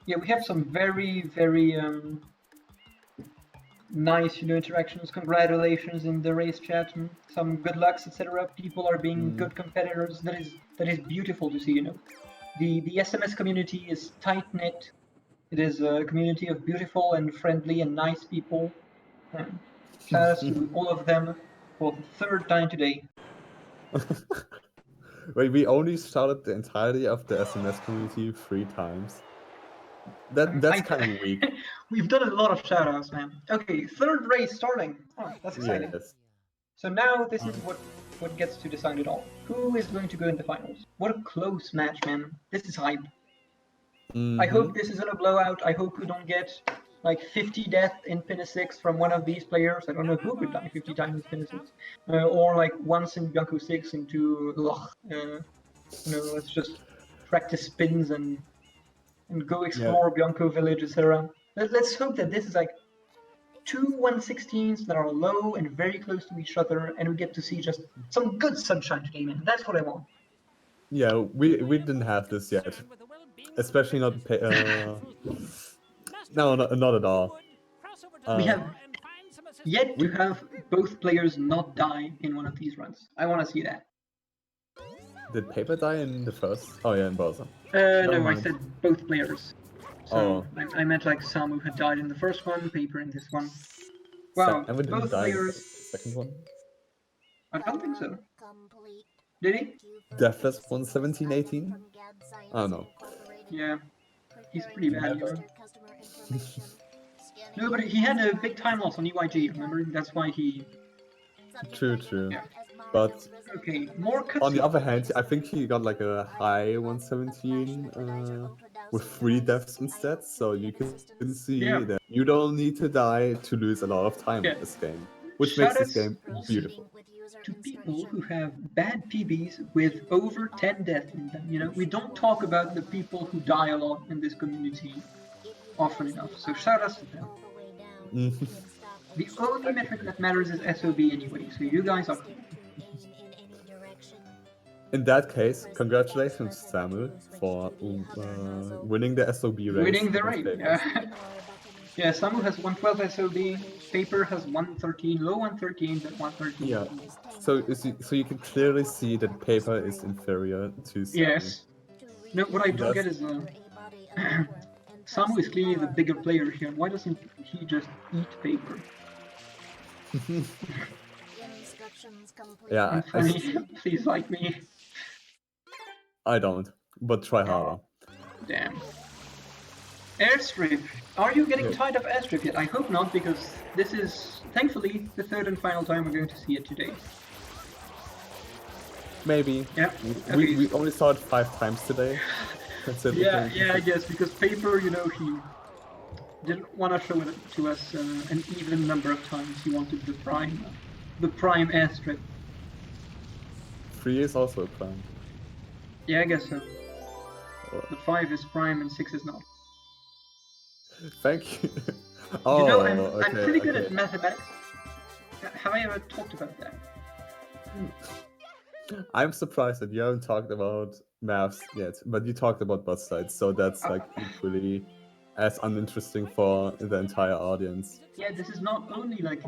Yeah, we have some very nice, interactions. Congratulations in the race chat, and some good lucks, etc. People are being good competitors. That is beautiful to see. The SMS community is tight knit. It is a community of beautiful and friendly and nice people. Shout out to all of them for the third time today. Wait, we only shouted the entirety of the SMS community 3 times. That's kind of weak. We've done a lot of shoutouts, man. Okay, third race starting. Oh, that's exciting. Yes. So now this is what gets to decide it all. Who is going to go in the finals? What a close match, man. This is hype. I hope this isn't a blowout. I hope we don't get like 50 death in Pinna 6 from one of these players. I don't know who could die 50 times in Pinna 6. Or like once in Bianco 6 into let's just practice spins and go explore Bianco village, etc. Let's hope that this is like two 116s that are low and very close to each other, and we get to see just some good sunshine today, man. That's what I want. Yeah, we didn't have this yet, especially not. No, not at all. We have yet to have both players not die in one of these runs. I want to see that. Did Paper die in the first? Oh yeah, in both. No, I said both players. So Oh. I meant like Samu had died in the first one, Paper in this one. Wow, both players. Second one? I don't think so. Did he? Deathless 117-18? Oh no. Yeah, he's pretty bad, No, but he had a big time loss on EYG, remember? That's why he... True. Yeah. But okay, more cutscenes. On the other hand, I think he got like a high 117 with 3 deaths instead, so you can see that you don't need to die to lose a lot of time in this game, which makes this game beautiful. To people who have bad PBs with over 10 deaths in them, we don't talk about the people who die a lot in this community often enough, so shout out to them. The only metric that matters is SOB anyway, so you guys are cool. In that case, congratulations, Samuel, for winning the SOB race. Winning the race, yeah. Samuel has 112 SOB, Paper has 113, low 113, but 113. Yeah, so you can clearly see that Paper is inferior to Samuel. Yes. No, what I don't get is Samu is clearly the bigger player here. Why doesn't he just eat Paper? Yeah, please like me. I don't, but try harder. Damn. Airstrip. Are you getting tired of airstrip yet? I hope not, because this is, thankfully, the third and final time we're going to see it today. Maybe. Yeah. We only saw it 5 times today. Yeah, I guess, because Paper, he didn't want to show it to us an even number of times. He wanted the prime airstrip. 3 is also a prime. Yeah, I guess so. The 5 is prime and 6 is not. Thank you. I'm pretty good at mathematics. Have I ever talked about that? I'm surprised that you haven't talked about maths yet, but you talked about bus sides, so that's like equally as uninteresting for the entire audience. Yeah, this is not only like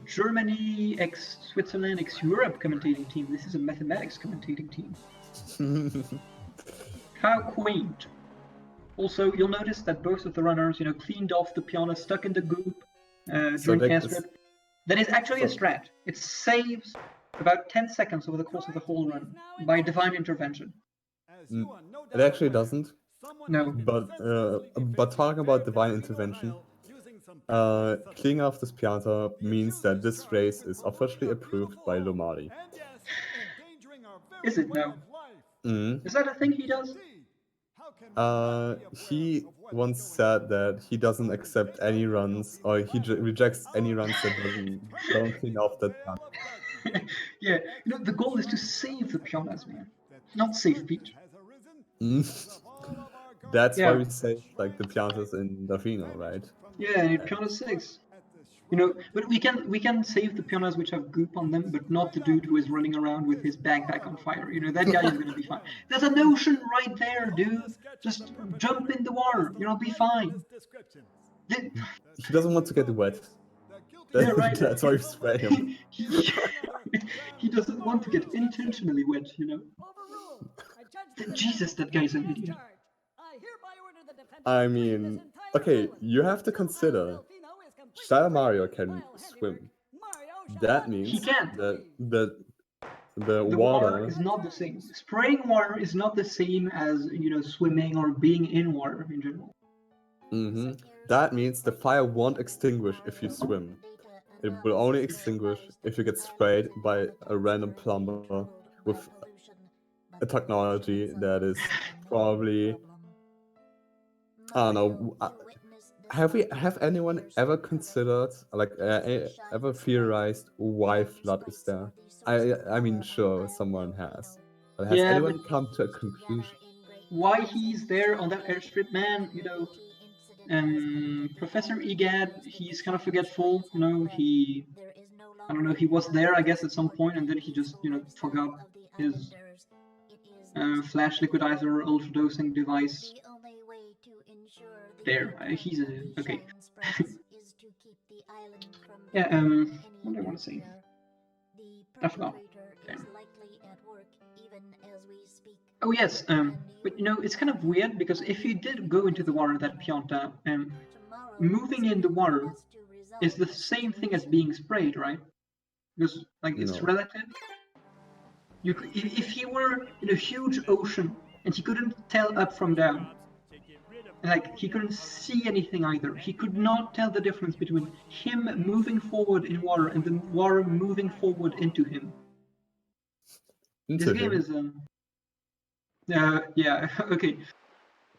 Germany x Switzerland x Europe commentating team. This is a mathematics commentating team. How quaint. Also, you'll notice that both of the runners, cleaned off the piano stuck in the goop during airstrip. That is actually a strat. It saves about 10 seconds over the course of the whole run by divine intervention. It actually doesn't. No. But talking about divine intervention, cleaning off this pianta means that this race is officially approved by Lomari. Is it now? Is that a thing he does? He once said that he doesn't accept any runs, or he rejects any runs that don't clean off that pianta. Yeah, the goal is to save the pianas, man, not save Pete. That's why we say like the piatas in Davino, right? Yeah, in piano 6. You know, but we can save the pianos which have goop on them, but not the dude who is running around with his backpack on fire. You know, that guy is gonna be fine. There's an ocean right there, dude. Just jump in the water. You'll be fine. He doesn't want to get wet. Yeah, right. That's why you spray him. He doesn't want to get intentionally wet, you know. Jesus, that guy's an idiot. I mean, okay, you have to consider, Child Mario can swim. That means He can. that the water is not the same. Spraying water is not the same as, you know, swimming or being in water in general. That means the fire won't extinguish if you swim. It will only extinguish if you get sprayed by a random plumber with a technology that is probably, I don't know. Have anyone ever considered, like, ever theorized why flood is there? I mean, sure, someone has. But has anyone come to a conclusion? Why he's there on that airstrip, man? You know, Professor Egad, he's kind of forgetful. You know, I don't know, he was there, I guess, at some point, and then he just, you know, forgot his flash liquidizer ultra dosing device. There, he's okay. Yeah, what do I want to say? I forgot. Damn. Oh yes, but you know, it's kind of weird because if you did go into the water, that Pianta, moving in the water is the same thing as being sprayed, right? Because, like, it's relative. If he were in a huge ocean and he couldn't tell up from down, like, he couldn't see anything either. He could not tell the difference between him moving forward in water and the water moving forward into him. This game is yeah, okay.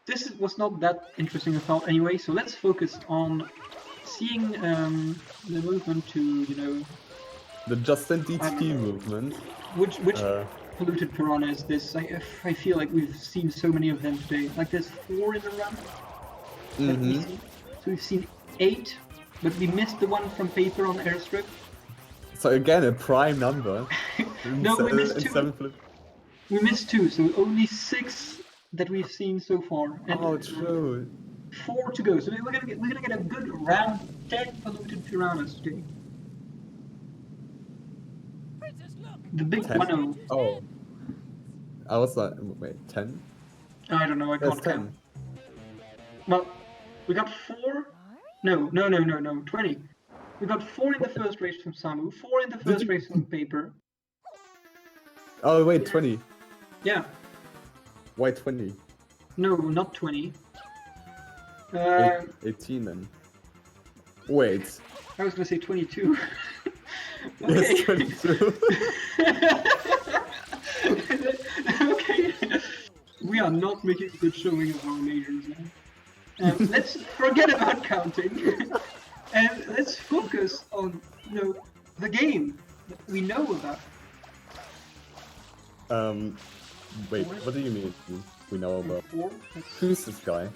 This was not that interesting a thought anyway, so let's focus on seeing the movement to, you know, the Justin DT movement. Which polluted piranha is this? I feel like we've seen so many of them today. Like, there's 4 in the run. So we've seen 8, but we missed the one from Paper on Airstrip. So again, a prime number. No, we missed 2. We missed 2, so only 6 that we've seen so far. And true. 4 to go. So we're gonna get a good round 10 polluted piranhas today. The big 1-0. Oh. I was like, wait, 10? I don't know, I can't count. Well, we got 4? No, 20. We got 4 in the first race from Samu, 4 in the first race from Paper. Oh, wait, 20. Yeah. Why 20? No, not 20. 18 then. Wait. I was gonna say 22. Okay. Yes, 22. Okay. We are not making a good showing of our majors now. Let's forget about counting. And let's focus on, you know, the game that we know about. Wait, what do you mean we know about? 4, who's this guy?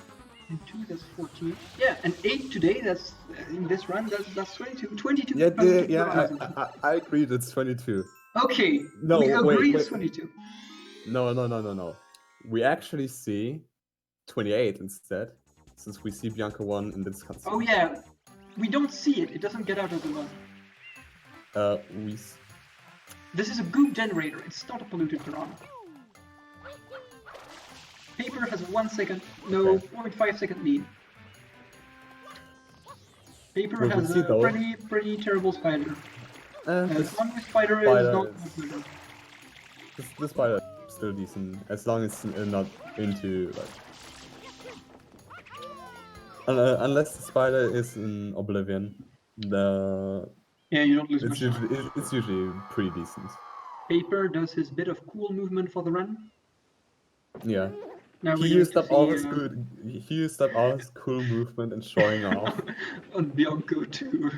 And 2, that's 14. Yeah, and 8 today, that's in this run, that's 22. 22. Yeah, I agree, that's 22. Okay, no, we agree wait. It's 22. No. We actually see 28 instead, since we see Bianca 1 in this console. Oh yeah, we don't see it, it doesn't get out of the mud. This is a goop generator, it's not a polluted piranha. Paper has 1 second, 0.5 second lead. Paper has a pretty terrible spider. One with spider is not good. The spider is still decent, as long as it's not into, like... unless the spider is in Oblivion, yeah, you don't lose much. It's usually pretty decent. Paper does his bit of cool movement for the run. Yeah. Now he used up all his cool movement and showing off. On Bianco too.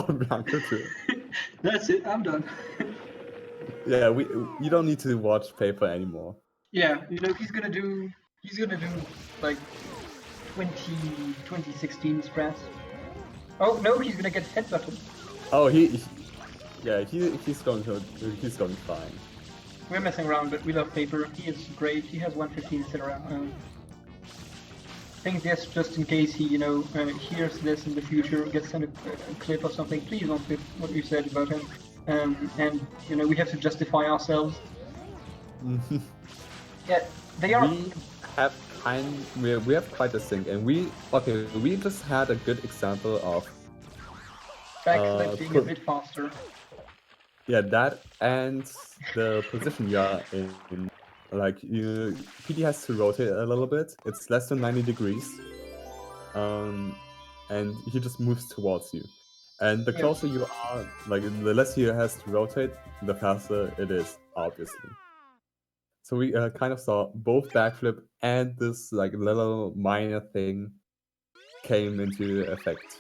On Bianco too. That's it, I'm done. Yeah, you don't need to watch Paper anymore. Yeah, you know, he's gonna do like 2016 strats. Oh no, he's gonna get headbutted. Oh, he's going fine. We're messing around, but we love Paper. He is great. He has 115 to sit around. I think this, just in case he, hears this in the future, gets sent a clip or something. Please don't clip what you said about him. And we have to justify ourselves. Yeah, they are. We have quite a sync, and we just had a good example of backflip being a bit faster. Yeah, that and the position you are in. Like PD has to rotate a little bit. It's less than 90 degrees, and he just moves towards you. And the closer you are, like the less he has to rotate, the faster it is, obviously. So we kind of saw both backflip and this like little minor thing come into effect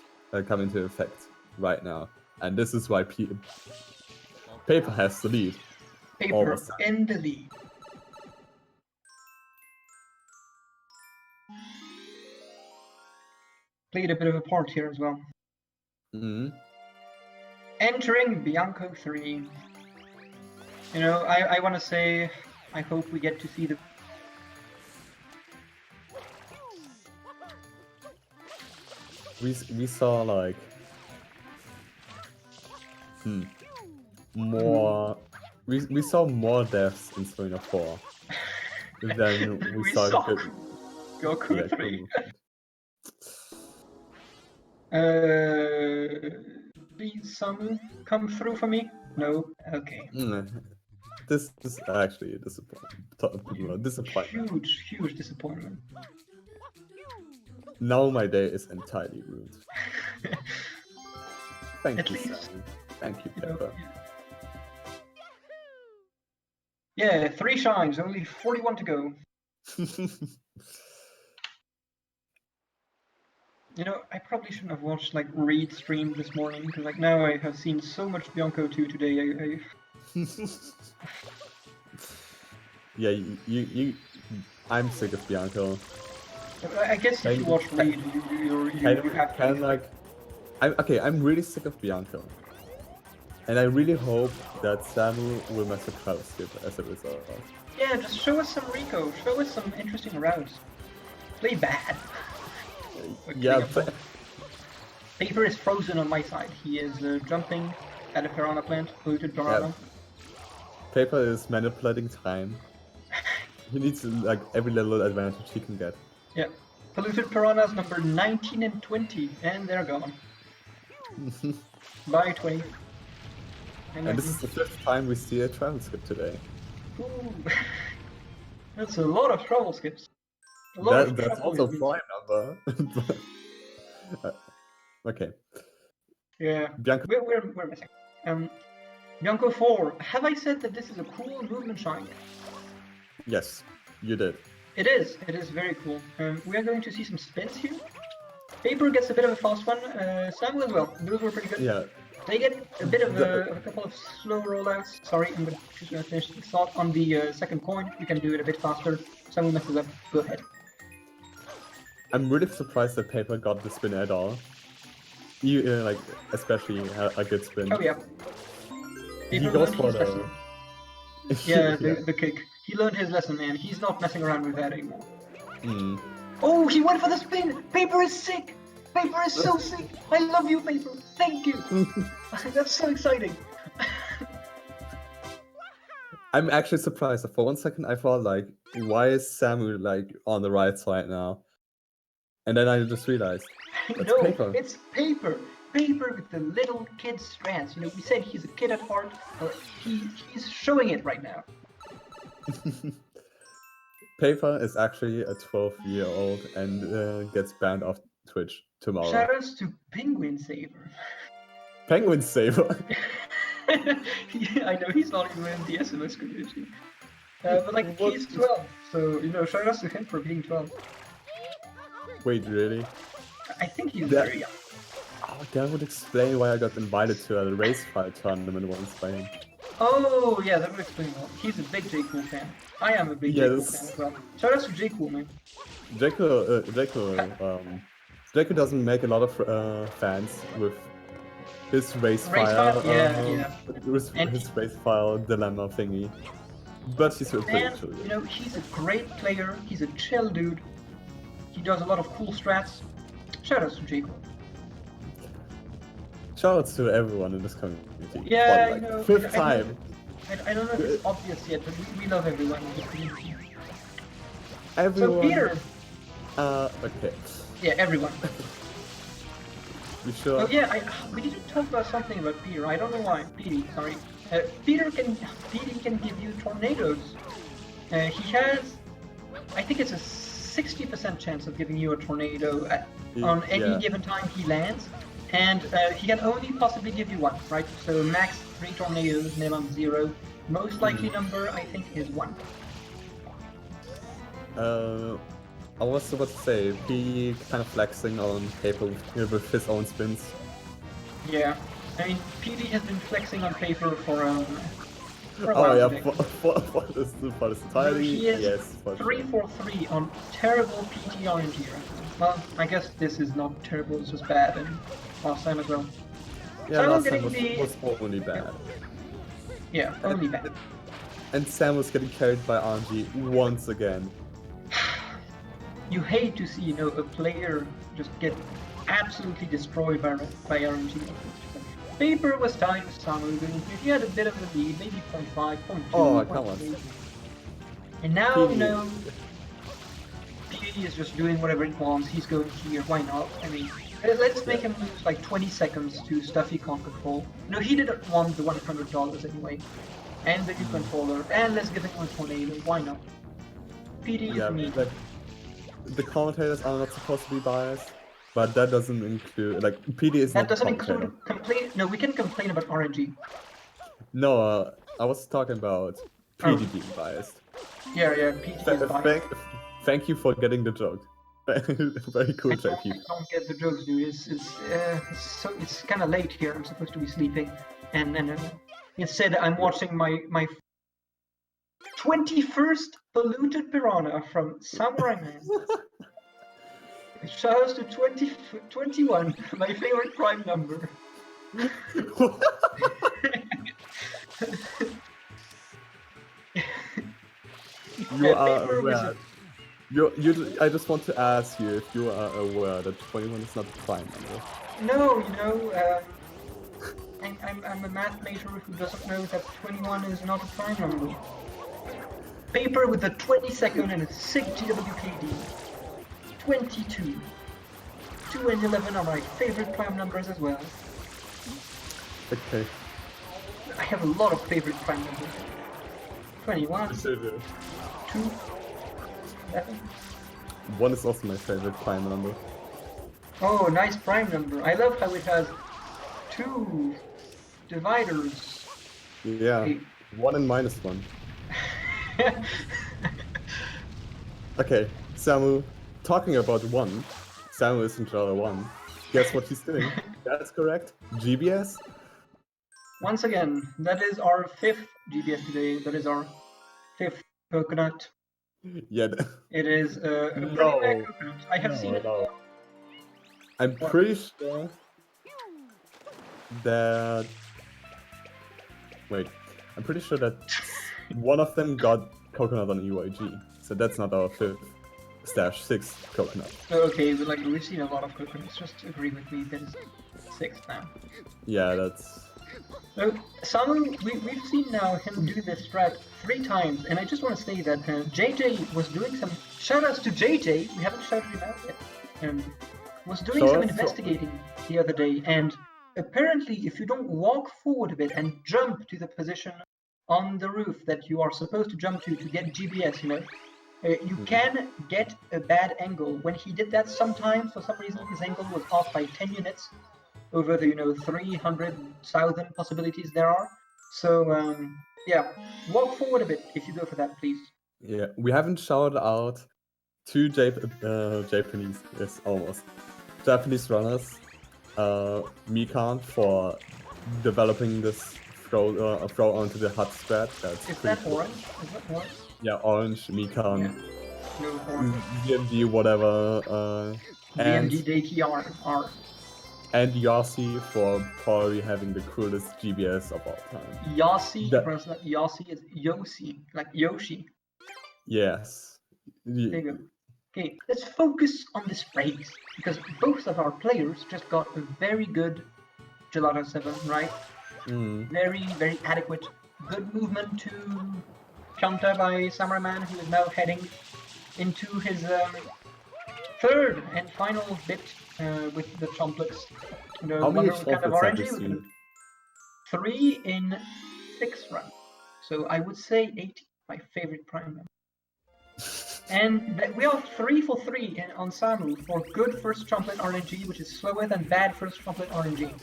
right now, and this is why Paper has the lead. Paper in the lead. Played a bit of a part here as well. Entering Bianco 3. I want to say, I hope we get to see the... We saw like more. We saw more deaths in Serena 4 than we saw Goku 3. Please, Samu, come through for me. No, okay. This is actually a disappointment. Huge disappointment. Now my day is entirely ruined. Thank you, Samu. Thank you, Pepper. Yeah, 3 shines, only 41 to go. I probably shouldn't have watched Reed stream this morning, because now I have seen so much Bianco 2 today. Yeah, I'm sick of Bianco. I guess if you watch Reed, you have to. I'm really sick of Bianco. And I really hope that Samu will mess a travel skip as a result. Yeah, just show us some Rico. Show us some interesting routes. Play bad. Yeah, Paper is frozen on my side. He is jumping at a piranha plant, polluted piranha. Yeah. Paper is manipulating time. He needs every little advantage he can get. Yeah. Polluted piranhas number 19 and 20, and they're gone. Bye, 20. And this is the 5th time we see a travel skip today. Ooh. That's a lot of travel skips. That's also a prime number. Okay. Yeah. Bianco. We're missing. Bianco 4. Have I said that this is a cool movement shine? Yes, you did. It is. It is very cool. We are going to see some spins here. Paper gets a bit of a fast one. Samu as well. Those were pretty good. Yeah. They get a bit of a couple of slow rollouts. Sorry, I'm just going to finish the thought on the second coin. We can do it a bit faster. Samu messes up. Go ahead. I'm really surprised that Paper got the spin at all. Especially a good spin. Oh yeah. He goes for the... Yeah, the kick. He learned his lesson, man. He's not messing around with that anymore. Oh, he went for the spin! Paper is sick! Paper is so sick! I love you, Paper! Thank you! That's so exciting! I'm actually surprised. For one second I thought why is Samu on the right side now? And then I just realized it's Paper. It's Paper! Paper with the little kid strands. We said he's a kid at heart. He's showing it right now. Paper is actually a 12-year-old and gets banned off Twitch tomorrow. Shoutouts to Penguin Saver. Penguin Saver? Yeah, I know he's not even in the SMS community. But he's 12, so shoutouts to him for being 12. Wait, really? I think he's very young. Oh, that would explain why I got invited to a race fight tournament once by him. Oh, yeah, that would explain a lot. He's a big J. Cool fan. I am a big J. Cool fan as well. Shout out to J. Cool, man. J. Jacob doesn't make a lot of fans with his race file, his race file dilemma thingy. But he's a pretty chill. You know, he's a great player. He's a chill dude. He does a lot of cool strats. Shoutouts to Jacob. Shoutouts to everyone in this community. Yeah, like, you know, fifth time. I don't know if it's obvious yet, but we love everyone in this community. Everyone. So Peter. Okay. Yeah, everyone. You sure? Oh yeah, we didn't talk about something about Peter. I don't know why. Petey, sorry. Petey can give you tornadoes. He has, I think it's a 60% chance of giving you a tornado on any given time he lands, and he can only possibly give you one, right? So max 3 tornadoes, minimum 0. Most likely number, I think, is 1. I was about to say, he kind of flexing on paper with his own spins. Yeah, I mean, PD has been flexing on paper for a while today. For this entirety, he is yes. 3 for 3 on terrible PT RNG. Well, I guess this is not terrible, it's just bad, and last time as well. Yeah, Sam last time was only bad. Yeah, only bad. And Sam was getting carried by RNG once again. You hate to see, you know, a player just get absolutely destroyed by RNG. Paper was tied to Samu. He had a bit of a lead, maybe 0.5, 0.2. Oh, come on. And now, you know, PD is just doing whatever it wants. He's going here, why not? I mean, let's make him lose like 20 seconds to stuff he can't control. No, he didn't want the $100 anyway. And the new controller, and let's give him a tornado, why not? PD is mean. The commentators are not supposed to be biased, but that doesn't include, like, PD is not That doesn't include complain. No, we can complain about RNG. No, I was talking about PD being biased. Yeah, PD is biased. Thank you for getting the joke. Very cool, JP. I don't get the jokes, dude. It's kind of late here. I'm supposed to be sleeping, and instead I'm watching my 21st polluted piranha from Samura1man. Shoutouts to 21, my favorite prime number. You are aware. I just want to ask you if you are aware that 21 is not a prime number. No, you know, I'm a math major who doesn't know that 21 is not a prime number. Paper with a 22nd and a sick GWKD. 22. 2 and 11 are my favorite prime numbers as well. Okay. I have a lot of favorite prime numbers. 21. 2. 11. 1 is also my favorite prime number. Oh, nice prime number. I love how it has 2 dividers. Yeah. Okay. 1 and -1. Okay, Samu, talking about 1, Samu isn't draw 1. Guess what he's doing? That's correct. GBS? Once again, that is our 5th GBS today. That is our 5th coconut. Yeah. It is a pretty bad coconut. I have seen it. No. I'm pretty sure that... Wait, I'm pretty sure that one of them got coconut on EYG, so that's not our 5th /6 coconut. Okay, but like we've seen a lot of coconuts. Just agree with me. That is 6th now. Yeah, that's. So Samu, we've seen now him do this strat 3 times, and I just want to say that JJ was doing some shoutouts to JJ. We haven't shouted him out yet. Was doing some investigating the other day, and apparently, if you don't walk forward a bit and jump to the position on the roof that you are supposed to jump to get GBS, you know, you can get a bad angle. When he did that sometimes, for some reason, his angle was off by 10 units over the, 300,000 possibilities there are. So, yeah, walk forward a bit if you go for that, please. Yeah, we haven't shouted out 2 Japanese, yes, almost, Japanese runners, Mikan for developing this throw onto the hut strat. That's Is that cool. Orange? Is that orange? Yeah, orange, Mikan. No horn. DMD, whatever. DMD DTR R. And Yossi for probably having the coolest GBS of all time. Yossi, Yossi is Yoshi, like Yoshi. Yes. There you go. Okay, let's focus on this race, because both of our players just got a very good Gelato 7, right? Very, very adequate. Good movement to Pianta by Samura1man, who is now heading into his third and final bit with the Chomplix. How many kind of Chomplix have you RNG? seen? 3 in 6 runs. So I would say 8, my favorite prime number. And we are 3 for 3 on Samu for good first Chomplet RNG, which is slower than bad first Chomplet RNG.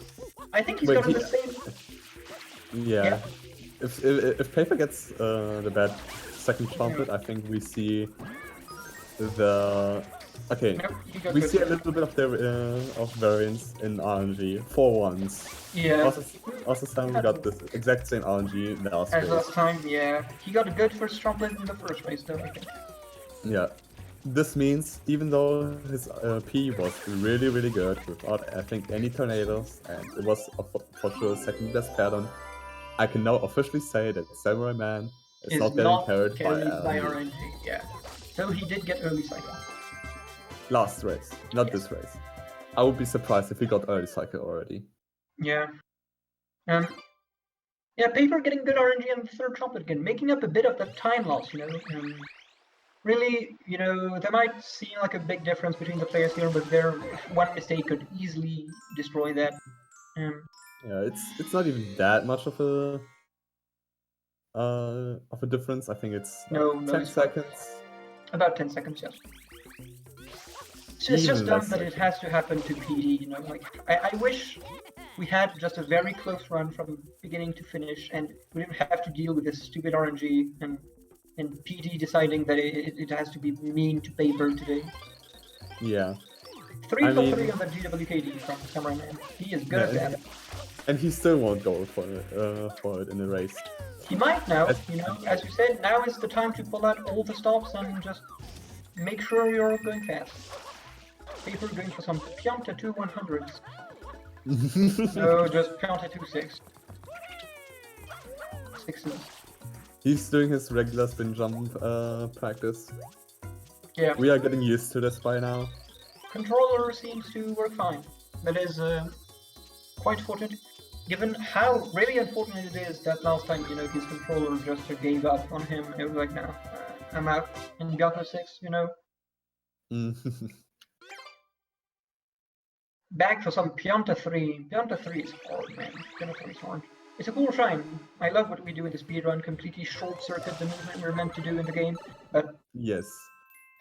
I think he's got the same. Yeah. If Paper gets the bad second Chomplet, I think we see the. Okay, we see a little bit of variance in RNG for once. Yeah. Also Samu got the exact same RNG last race. Last time, yeah. He got a good first Chomplet in the first race, though, I think. Yeah. This means, even though his P was really, really good, without, I think, any tornadoes, and it was for sure second best pattern, I can now officially say that Samura1man is not getting carried by RNG. Yeah. So he did get early cycle. Last race, not this race. I would be surprised if he got early cycle already. Yeah. Yeah, Paper getting good RNG on the third Chomplet again, making up a bit of the time loss, Really, there might seem like a big difference between the players here, but one mistake could easily destroy that. Yeah, it's not even that much of a difference. I think it's 10 seconds. About 10 seconds, yes. It's just dumb that it has to happen to PD. I wish we had just a very close run from beginning to finish, and we didn't have to deal with this stupid RNG and PD deciding that it has to be mean to Paper today. Yeah. 3 for 3 on the GWKD from Samura1man. He is good at that. And he still won't go for it in the race. He might now, as you said, now is the time to pull out all the stops and just make sure you're going fast. Paper going for some Pianta 2 100s. No, just Pianta 2 6. 6s. He's doing his regular spin jump practice. Yeah. We are getting used to this by now. Controller seems to work fine. That is quite fortunate, given how really unfortunate it is that last time, his controller just gave up on him. It was like, no, I'm out in Gauntlet 6, Back for some Pianta 3. Pianta 3 is hard, man. Pianta 3 is hard. It's a cool shine. I love what we do in the speedrun, completely short-circuit the movement we're meant to do in the game, but... Yes.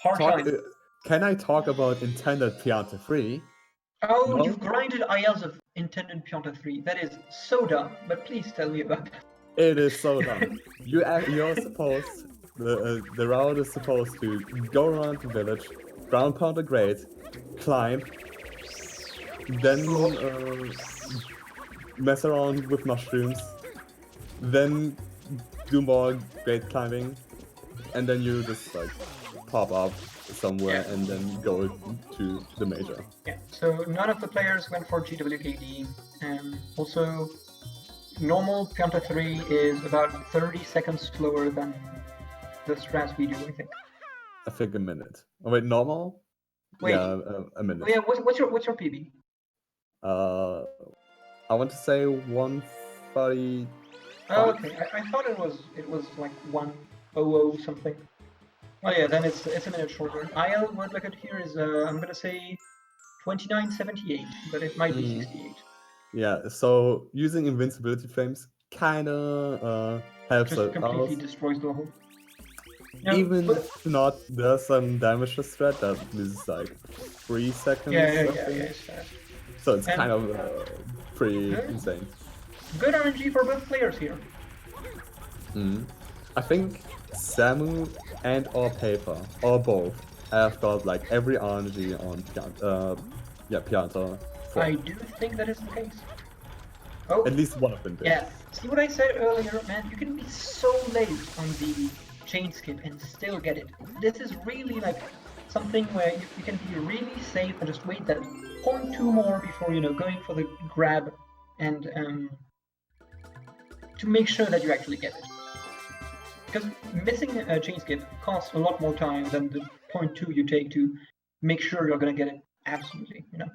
Hard shine. Can I talk about intended Pianta 3? Oh, no? You've grinded ILs of intended Pianta 3. That is so dumb, but please tell me about that. It is so dumb. You're supposed... The route is supposed to go around the village, ground pound a grade, climb, then mess around with mushrooms, then do more grade climbing, and then you just pop up somewhere and then go to the major. Yeah, so none of the players went for GWKD. Also, normal Pianta 3 is about 30 seconds slower than the strats we do, I think. I think a minute. Oh wait, normal? Wait. Yeah, a minute. Oh, yeah, what's your PB? I want to say 130. Oh, okay. I thought it was like 100 something. Oh yeah, then it's a minute shorter. IL word like it here is I'm gonna say 2978, but it might be 68. Yeah, so using invincibility flames kinda helps us. Just completely destroys the level. Yeah, even if not, there's some damage to strat that is like 3 seconds. Yeah. So it's kind of pretty insane. Good RNG for both players here. I think Samu and or Paper, or both, have got like every RNG on Pianta. I do think that is the case. Oh, at least one of them did. Yeah. See what I said earlier, man? You can be so late on the chain skip and still get it. This is really like something where you can be really safe and just wait that 0.2 more before, you know, going for the grab and to make sure that you actually get it. Because missing a chain skip costs a lot more time than the 0.2 you take to make sure you're going to get it absolutely, you know.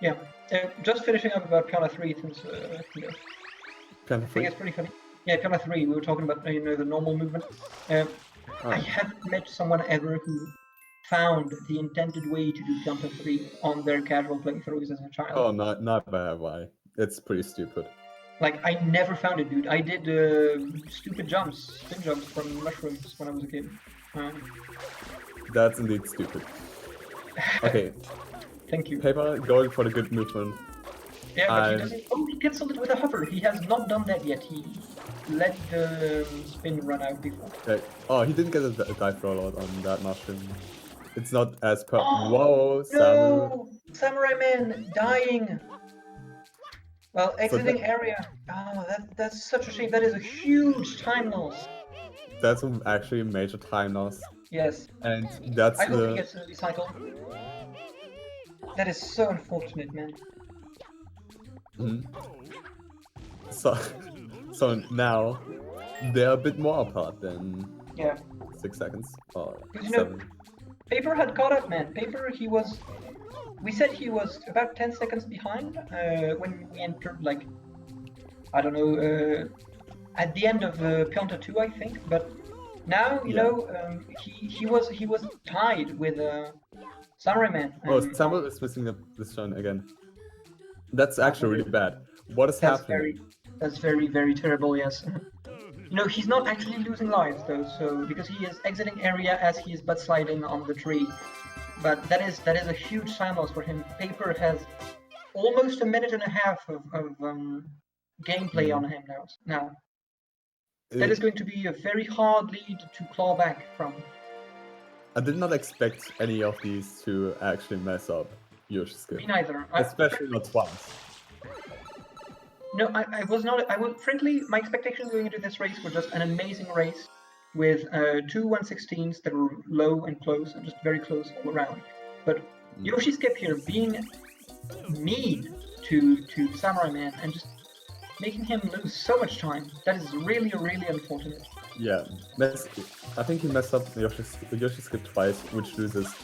Yeah, just finishing up about Piano 3 since, you know, Piano I 3? think it's pretty funny. Yeah, Piano 3, we were talking about, you know, the normal movement. I haven't met someone ever who found the intended way to do Piano 3 on their casual playthroughs as a child. Oh, not by why. It's pretty stupid. Like, I never found it, dude. I did stupid jumps, spin jumps from mushrooms when I was a kid. That's indeed stupid. Okay. Thank you. Paper going for the good movement. Yeah, but he doesn't. Oh, he cancelled it with a hover. He has not done that yet. He let the spin run out before. Okay. Oh, he didn't get a dive rollout on that mushroom. It's not as per. Oh, Whoa, no! Samurai-man dying. Well, exiting area. Oh, that's such a shame. That is a huge time loss. That's actually a major time loss. Yes. And that's I hope he gets a recycle. That is so unfortunate, man. So now they're a bit more apart than 6 seconds or 7. Know, Paper had caught up, man. Paper, we said he was about 10 seconds behind when we entered, like, I don't know, at the end of Pionta 2, I think. But now, you know, he was tied with Samura1man. Oh, Samura is missing this turn again. That's actually really bad. What is happening? That's very, very terrible, yes. You know, he's not actually losing lives, though, so because he is exiting area as he is butt sliding on the tree. But that is a huge time loss for him. Paper has almost a minute and a half of gameplay on him now. That is going to be a very hard lead to claw back from. I did not expect any of these to actually mess up Yoshi's skill. Me neither. Especially not twice. No, I was not. Frankly, my expectations going into this race were just an amazing race with two 116s that were low and close and just very close all around. But Yoshi Skip here being mean to Samurai-man and just making him lose so much time, that is really, really unfortunate. Yeah, I think he messed up Yoshi Skip twice, which loses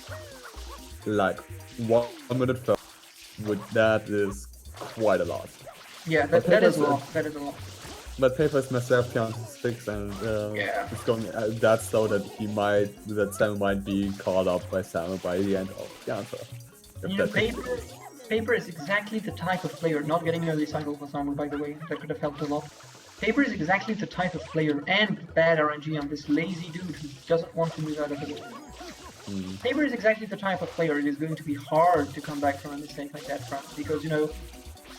like 1 minute first. That is quite a lot. Yeah, that is a lot. That is a lot. But Paper's messed up Pianta 6 and it's going that slow that Samu might be caught up by Samu by the end of Pianta. You know, Paper is exactly the type of player, not getting an early cycle for Samu, by the way, that could have helped a lot. Paper is exactly the type of player and bad RNG on this lazy dude who doesn't want to move out of the way. Paper is exactly the type of player it is going to be hard to come back from a mistake like that from, because, you know,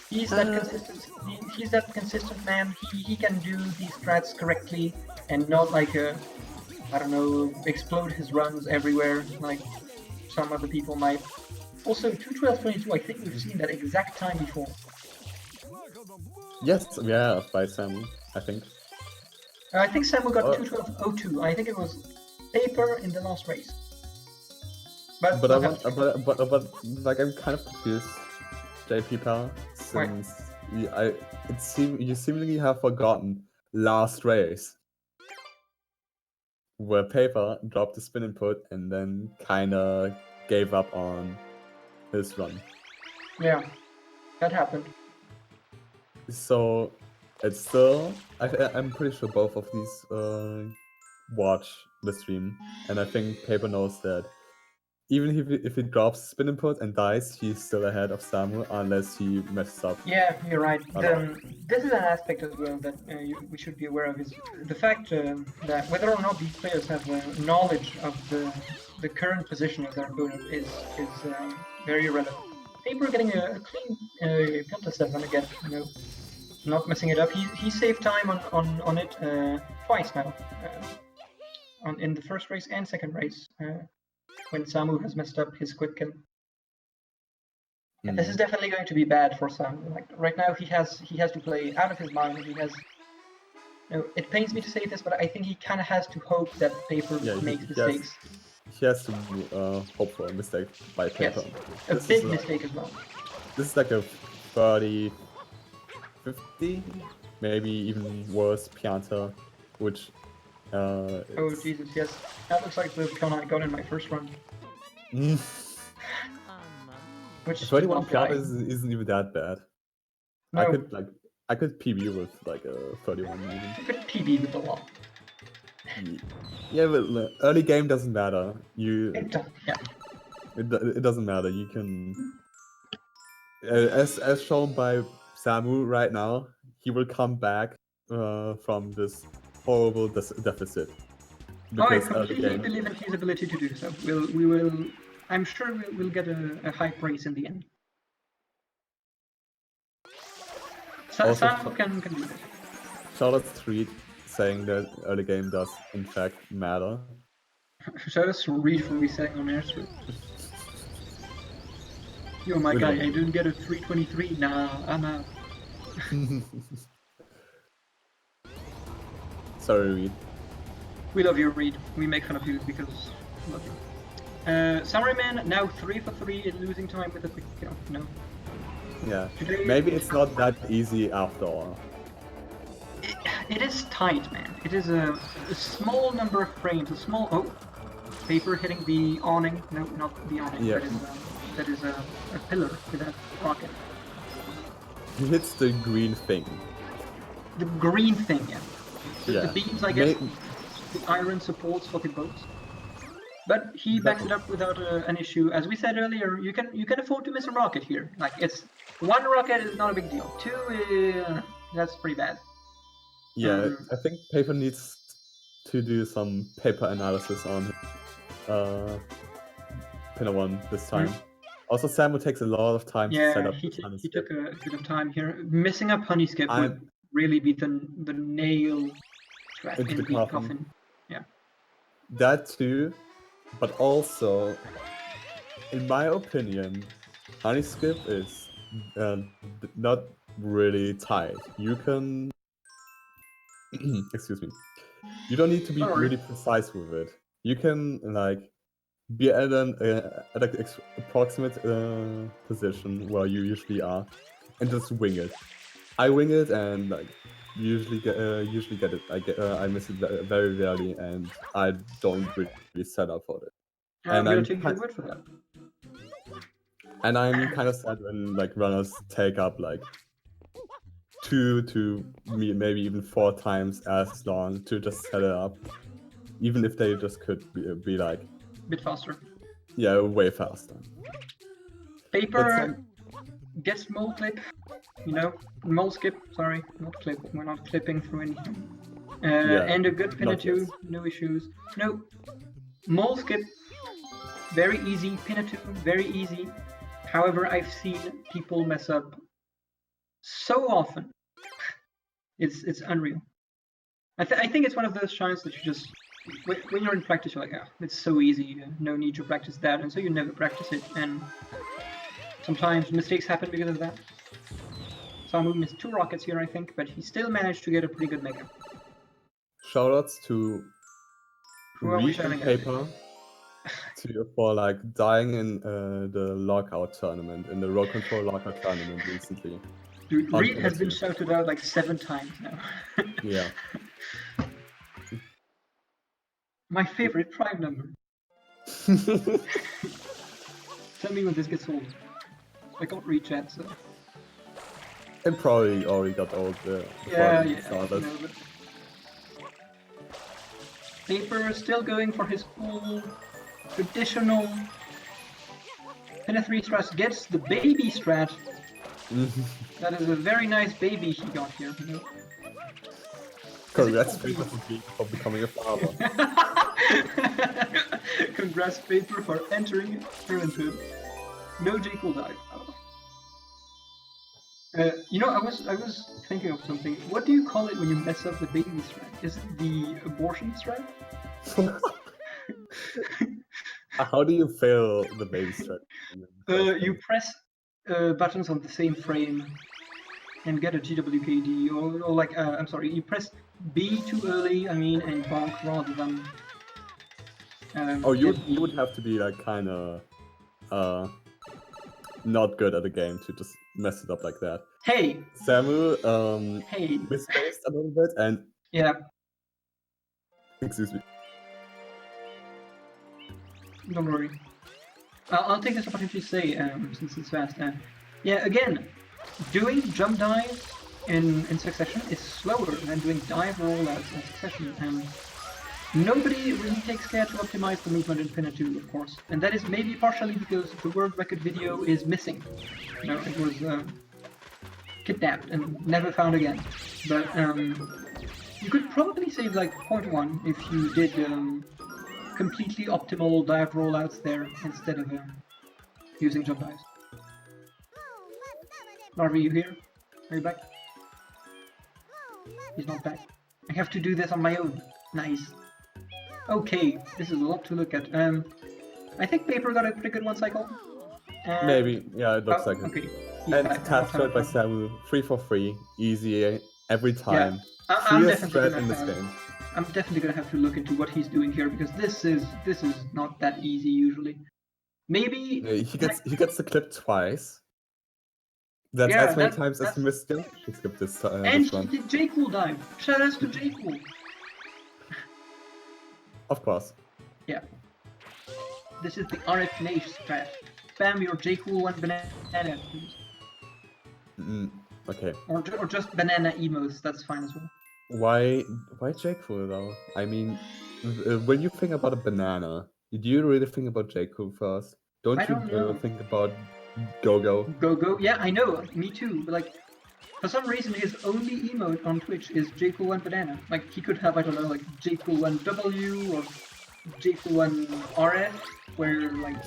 he's that consistent man. He can do these strats correctly and not like I don't know, explode his runs everywhere like some other people might. Also, 2:12.22, I think we've seen that exact time before. Yes, yeah, by Samu, I think. I think Samu got 2:12.02. I think it was Paper in the last race. But like I'm kind of confused, JP Pal, since you seemingly have forgotten last race where Paper dropped the spin input and then kinda gave up on his run. Yeah, that happened. So it's still I'm pretty sure both of these watch the stream, and I think Paper knows that even if he drops spin input and dies, he's still ahead of Samu unless he messes up. Yeah, you're right. This is an aspect as well that we should be aware of, is the fact that whether or not these players have knowledge of the current position of their opponent is very relevant. Paper getting a clean Pionta 7 again, you know, not messing it up. He saved time on it twice now, in the first race and second race. When Samu has messed up his quick kill. This is definitely going to be bad for Samu. Like right now, he has to play out of his mind. He has No, it pains me to say this, but I think he kind of has to hope that Paper makes mistakes. He has to hope for a mistake by Paper. Yes, a big mistake as well. This is like a 30, 50, maybe even worse Pianta, which oh Jesus, yes. That looks like the pion I got in my first run. Which 31 Pianta isn't even that bad. No. I could PB with like a 31 even. You could PB with a lot. Yeah, but early game doesn't matter. It doesn't matter. You can, as shown by Samu right now, he will come back from this horrible deficit. I completely believe in his ability to do so. We will. I'm sure we'll get a high praise in the end. Samu can do this. Charlotte's tweet saying that early game does in fact matter. Shout out to Reed for me saying on air too. Yo, my guy, I didn't get a 323. Nah, I'm out. Sorry, Reed. We love you, Reed. We make fun of you because we love you. Samura1man now 3 for 3, losing time with a quick kill. No. Yeah. Maybe it's not that easy after all. It is tight, man. It is a small number of frames. A small. Oh, Paper hitting the awning. No, not the awning. Yeah. That is a pillar with that rocket. He hits the green thing. The green thing, yeah. The beams, I guess. The iron supports for the boats. But he backs it up without an issue. As we said earlier, you can afford to miss a rocket here. Like, it's one rocket is not a big deal. Two, that's pretty bad. Yeah, I think Paper needs to do some paper analysis on Pinner 1 this time. Also, Samu takes a lot of time to set up he took a bit of time here. Missing up Honey Skip would really be the nail trap in the coffin. Yeah. That too, but also, in my opinion, Honey Skip is not really tight. You can... excuse me. You don't need to be really precise with it. You can, like, be at an approximate position where you usually are, and just wing it. I wing it and like usually get it. I miss it very rarely, and I don't really set up for it. And I'm taking your word for that. And I'm kind of sad when like runners take up like 2 to maybe even 4 times as long to just set it up, even if they just could be like a bit faster. Yeah, way faster. Paper gets mole clip, you know, mole skip. Sorry, not clip. We're not clipping through anything. And a good pinner two, no issues. No, mole skip, very easy. Pinner two, very easy. However, I've seen people mess up so often. It's unreal. I think it's one of those shines that you just, when you're in practice, you're like, oh, it's so easy, no need to practice that, and so you never practice it, and sometimes mistakes happen because of that. Samu missed 2 rockets here, I think, but he still managed to get a pretty good mega. Shoutouts to Reed and Paper for like dying in the lockout tournament, in the road control lockout tournament recently. Dude, Reed has been shouted out like 7 times now. Yeah. My favorite prime number. Tell me when this gets old. I can't read chat, so... It probably already got old before it started. No, but... Paper is still going for his cool, traditional... Pinner 3 strat gets the baby strat. That is a very nice baby he got here, you know? Congrats, Paper, for becoming a father. Congrats, Paper, for entering parenthood. No Jake will die. You know, I was thinking of something. What do you call it when you mess up the baby strat? Is it the abortion strat? How do you fail the baby strat? You press buttons on the same frame and get a GWKD, or like, I'm sorry, you press be too early, I mean, and bonk rather than... Oh, you would have to be like kind of not good at the game to just mess it up like that. Hey! Samu Hey! misspaced a little bit and... Yeah. Excuse me. Don't worry. I'll take this opportunity to say, since it's fast, yeah, again, doing jump dives in succession is slower than doing dive rollouts in succession, and nobody really takes care to optimize the movement in Pinna 2, of course, and that is maybe partially because the world record video is missing. You know, it was kidnapped and never found again. But you could probably save like 0.1 if you did completely optimal dive rollouts there instead of using jump dives. Marvy, you here? Are you back? He's not back. I have to do this on my own. Nice. Okay, this is a lot to look at. I think Paper got a pretty good one cycle. Maybe, yeah, it looks like it. Okay. And task shot by Samu, 3 for 3, easy every time. Yeah. Freest threat in this game. I'm definitely gonna have to look into what he's doing here because this is not that easy usually. Maybe he gets the clip twice. That's as many times as he missed him. He skipped this and this one. He did J-Cool dive. Shout outs to J-Cool. Of course. Yeah. This is the RF Nash strat. Spam your J-Cool and banana, please. Okay. Or just banana emos, that's fine as well. Why J-Cool though? I mean, when you think about a banana, do you really think about J-Cool first? Don't you think about Go-Go? Go-Go? Yeah, I know, me too, but like, for some reason his only emote on Twitch is J-Cool and banana. Like, he could have, I don't know, like J-Cool and W or J-Cool and RF, where like,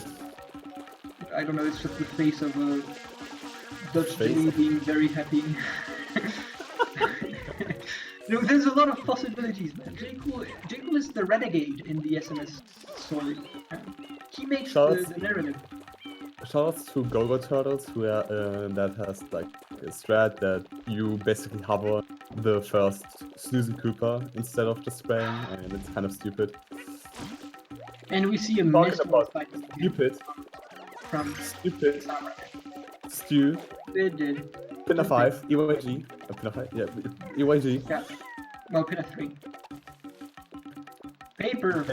I don't know, it's just the face of a Dutch Jimmy being very happy. No, there's a lot of possibilities, man. J-Cool is the renegade in the SMS story. He makes the narrative. Shoutouts to Go-Go Turtles, who that has like a strat that you basically hover the first Snoozing Koopa instead of just spraying, and it's kind of stupid. And we see a missed stupid. From stupid. Stu. Pinna 5, EYG. Pinna 5, yeah, EYG. Yeah. Well, Pinna 3. Paper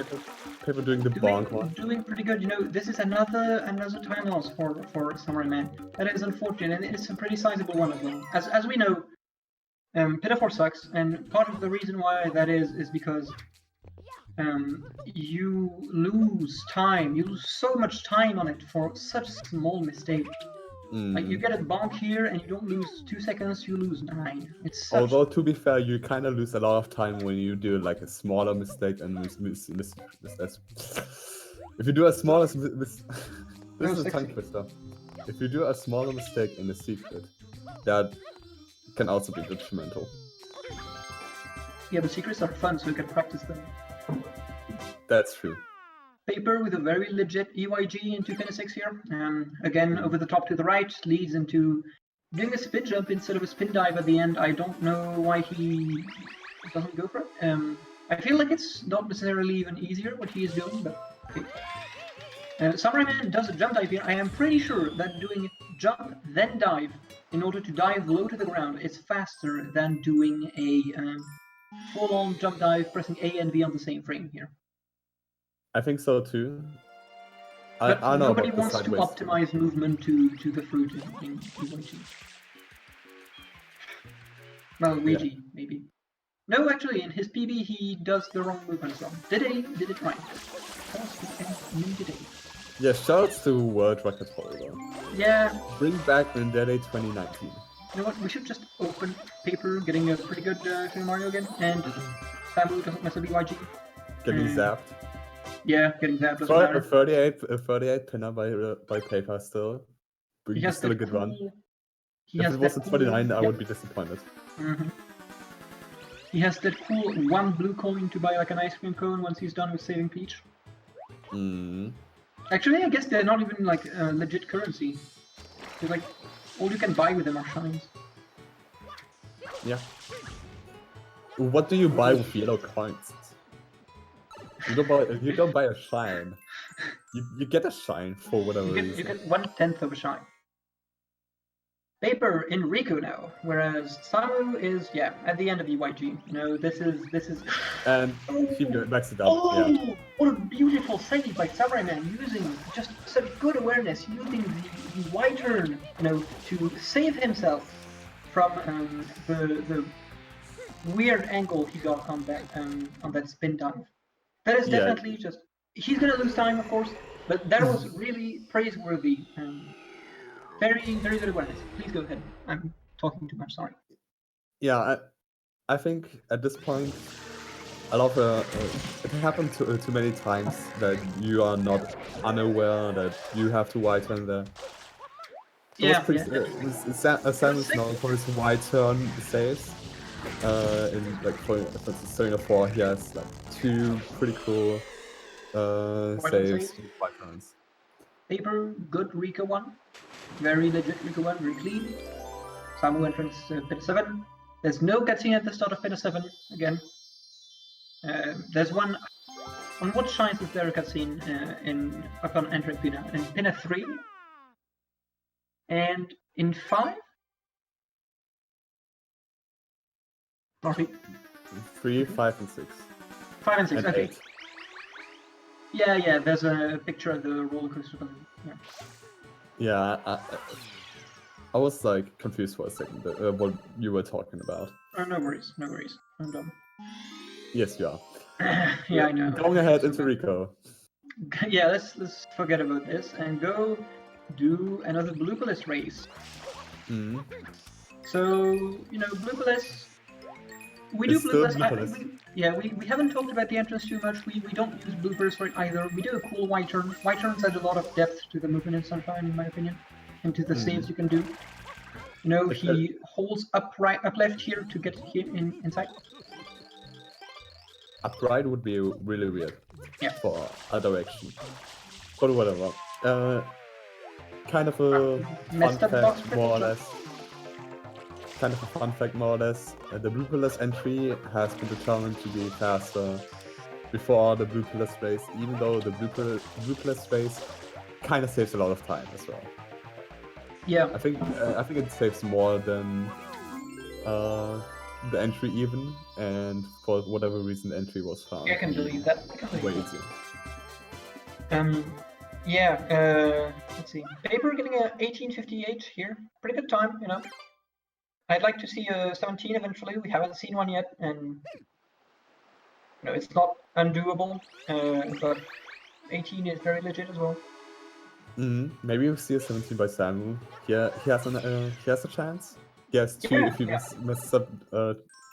Paper doing the bonk one. Doing pretty good. You know, this is another time loss for Samura1man. That is unfortunate, and it's a pretty sizable one as well. As we know, Pinna 4 sucks, and part of the reason why that is because you lose time. You lose so much time on it for such a small mistake. Like, you get a bonk here and you don't lose 2 seconds, you lose 9. It's such... Although, to be fair, you kind of lose a lot of time when you do like a smaller mistake and miss. If you do a smaller this is a tongue twister. If you do a smaller mistake in the secret, that can also be detrimental. Yeah, but secrets are fun, so you can practice them. That's true. Paper with a very legit EYG into Pinna 6 here. Again, over the top to the right, leads into doing a spin jump instead of a spin dive at the end. I don't know why he doesn't go for it. I feel like it's not necessarily even easier what he is doing, but okay. Samura1man does a jump dive here. I am pretty sure that doing jump, then dive, in order to dive low to the ground is faster than doing a full-on jump dive, pressing A and B on the same frame here. I think so too. But I know nobody wants to optimize movement to the fruit in EYG. Well, Ouija, maybe. No, actually, in his PB he does the wrong movement as well. Did it right. Yeah, shoutouts to World Record holder. Yeah. Bring back Vendetta 2019. You know what, we should just open Paper, getting a pretty good Super Mario again, and Samu doesn't mess up EYG. Getting zapped. Yeah, getting zapped doesn't matter. A 38 pinner by Paper still. But he's still a good run. If it was a 29, I would be disappointed. He has that cool 1 blue coin to buy like an ice cream cone once he's done with saving Peach. Actually, I guess they're not even like legit currency. They're like, all you can buy with them are shines. Yeah. What do you buy with yellow coins? You don't buy a shine. You get a shine for whatever reason. You get 1/10 of a shine. Paper in Riku now, whereas Samu is at the end of EYG. You know, this is. And he backs it up. Oh, what a beautiful save by Samura1man, using just such good awareness, using the Y-turn, you know, to save himself from the weird angle he got on that spin dive. That is definitely just. He's gonna lose time, of course, but that was really praiseworthy. Very, very good awareness. Please go ahead. I'm talking too much, sorry. Yeah, I think at this point, a lot of it happened too many times that you are not unaware that you have to Y-turn there. Sam is known for his Y-turn saves. In like for instance, Persona 4, he has like 2 pretty cool saves with Y-turns. Paper, good Rika one. Very legit Rika one, very clean. Samu entrance pit 7. There's no cutscene at the start of pit 7 again. There's one. On what shines is there a cutscene upon entering Pina? In Pina 3 and in 5? Sorry. 3, 5, and 6. 5 and 6, and okay. 8. Yeah, there's a picture of the roller coaster. Yeah, I was like confused for a second what you were talking about. No worries. I'm done. Yes, you are. Yeah, I know. Going ahead into Rico. Yeah, let's forget about this and go do another blooperless race. So, you know, blooperless. We do bloopers. We haven't talked about the entrance too much. We don't use bloopers for it either. We do a cool Y-turn. Y-turns add a lot of depth to the movement in Sunshine, in my opinion, and to the saves you can do. You know, he holds up left here to get him inside. Upright would be really weird. Yeah. For a direction. But whatever. Kind of a fun fact, more or less. The blooperless entry has been determined to be faster before the blooperless race, even though the blooperless race kind of saves a lot of time as well. Yeah. I think it saves more than the entry even, and for whatever reason the entry was found. I can believe that. Way easier. Let's see. Paper getting a 18:58 here. Pretty good time, you know. I'd like to see a 17 eventually. We haven't seen one yet, and you know, it's not undoable. But 18 is very legit as well. Maybe we'll see a 17 by Samu. He has a chance. He has 2 if he messes up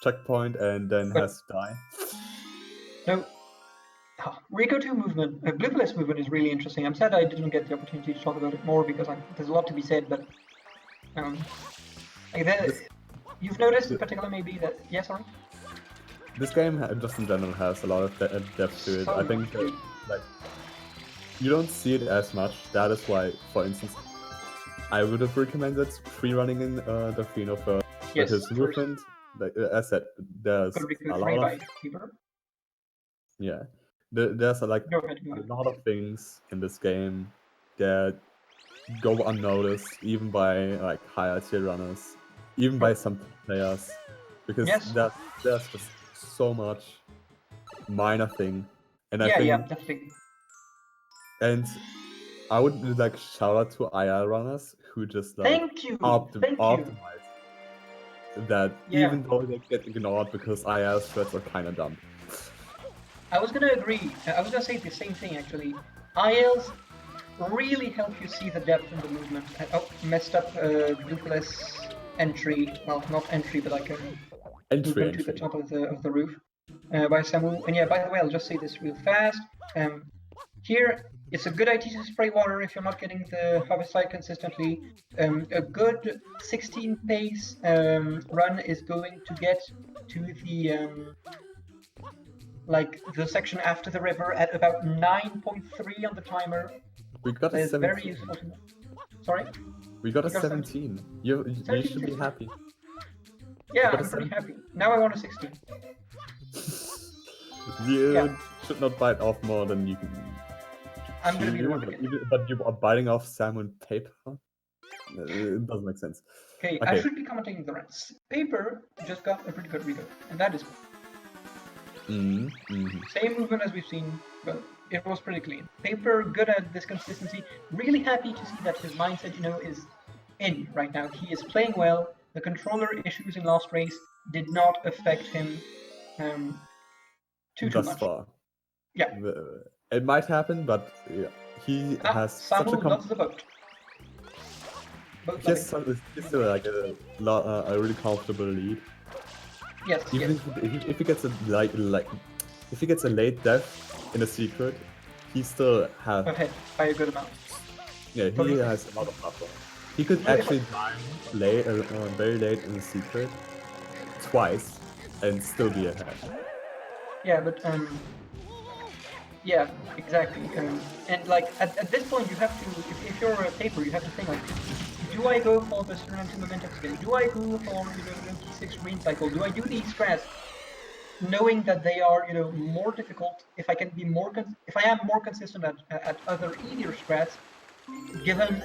checkpoint and then has to die. No. Rico 2 movement, blooperless movement is really interesting. I'm sad I didn't get the opportunity to talk about it more because there's a lot to be said, but you've noticed in particular maybe that, sorry? This game just in general has a lot of depth to it. I think that, like, you don't see it as much. That is why, for instance, I would have recommended free-running in Delfino first. Yes, his movement, like as I said, there's a lot of... Yeah. There's a lot of things in this game that go unnoticed, even by like higher tier runners, even by some players, because there's just so much minor thing, and I think definitely. And I would like shout out to IR runners who just like optimize that, even though they get ignored because IR threats are kind of dumb. I was gonna agree. I was gonna say the same thing actually. ILs really help you see the depth in the movement. Messed up blooperless entry. Well, not entry, but like entry to the top of the roof by Samu. And yeah, by the way, I'll just say this real fast. Here, it's a good idea to spray water if you're not getting the harvest site consistently. A good 16 pace run is going to get to the the section after the river at about 9.3 on the timer. We got a 17. Very useful. Sorry? We got a 17. You should be happy. Yeah, What I'm is pretty that? happy. Now I want a 16. You should not bite off more than you can I'm gonna be the chew, one to get it. but you are biting off salmon paper? It doesn't make sense. Okay, I should be commentating the rest. Paper just got a pretty good reader, and that is cool. Same movement as we've seen, but it was pretty clean. Paper, good at this consistency. Really happy to see that his mindset, is in right now. He is playing well. The controller issues in last race did not affect him too Thus much. far. Yeah. It might happen, but yeah, he has such a loves the boat. Just like a really comfortable lead. Yes. Even if he gets a if he gets a late death in a secret, he still has ahead by a good amount. Yeah, he has a lot of buffer. He could actually die very late in the secret twice and still be ahead. Yeah, but yeah, exactly. And like at this point, you have to, if you're a paper, you have to think like, do I go for the Speedrun to Momentum skill? Do I go for the T6 green cycle? Do I do these strats, knowing that they are more difficult? If I can be if I am more consistent at other easier strats, given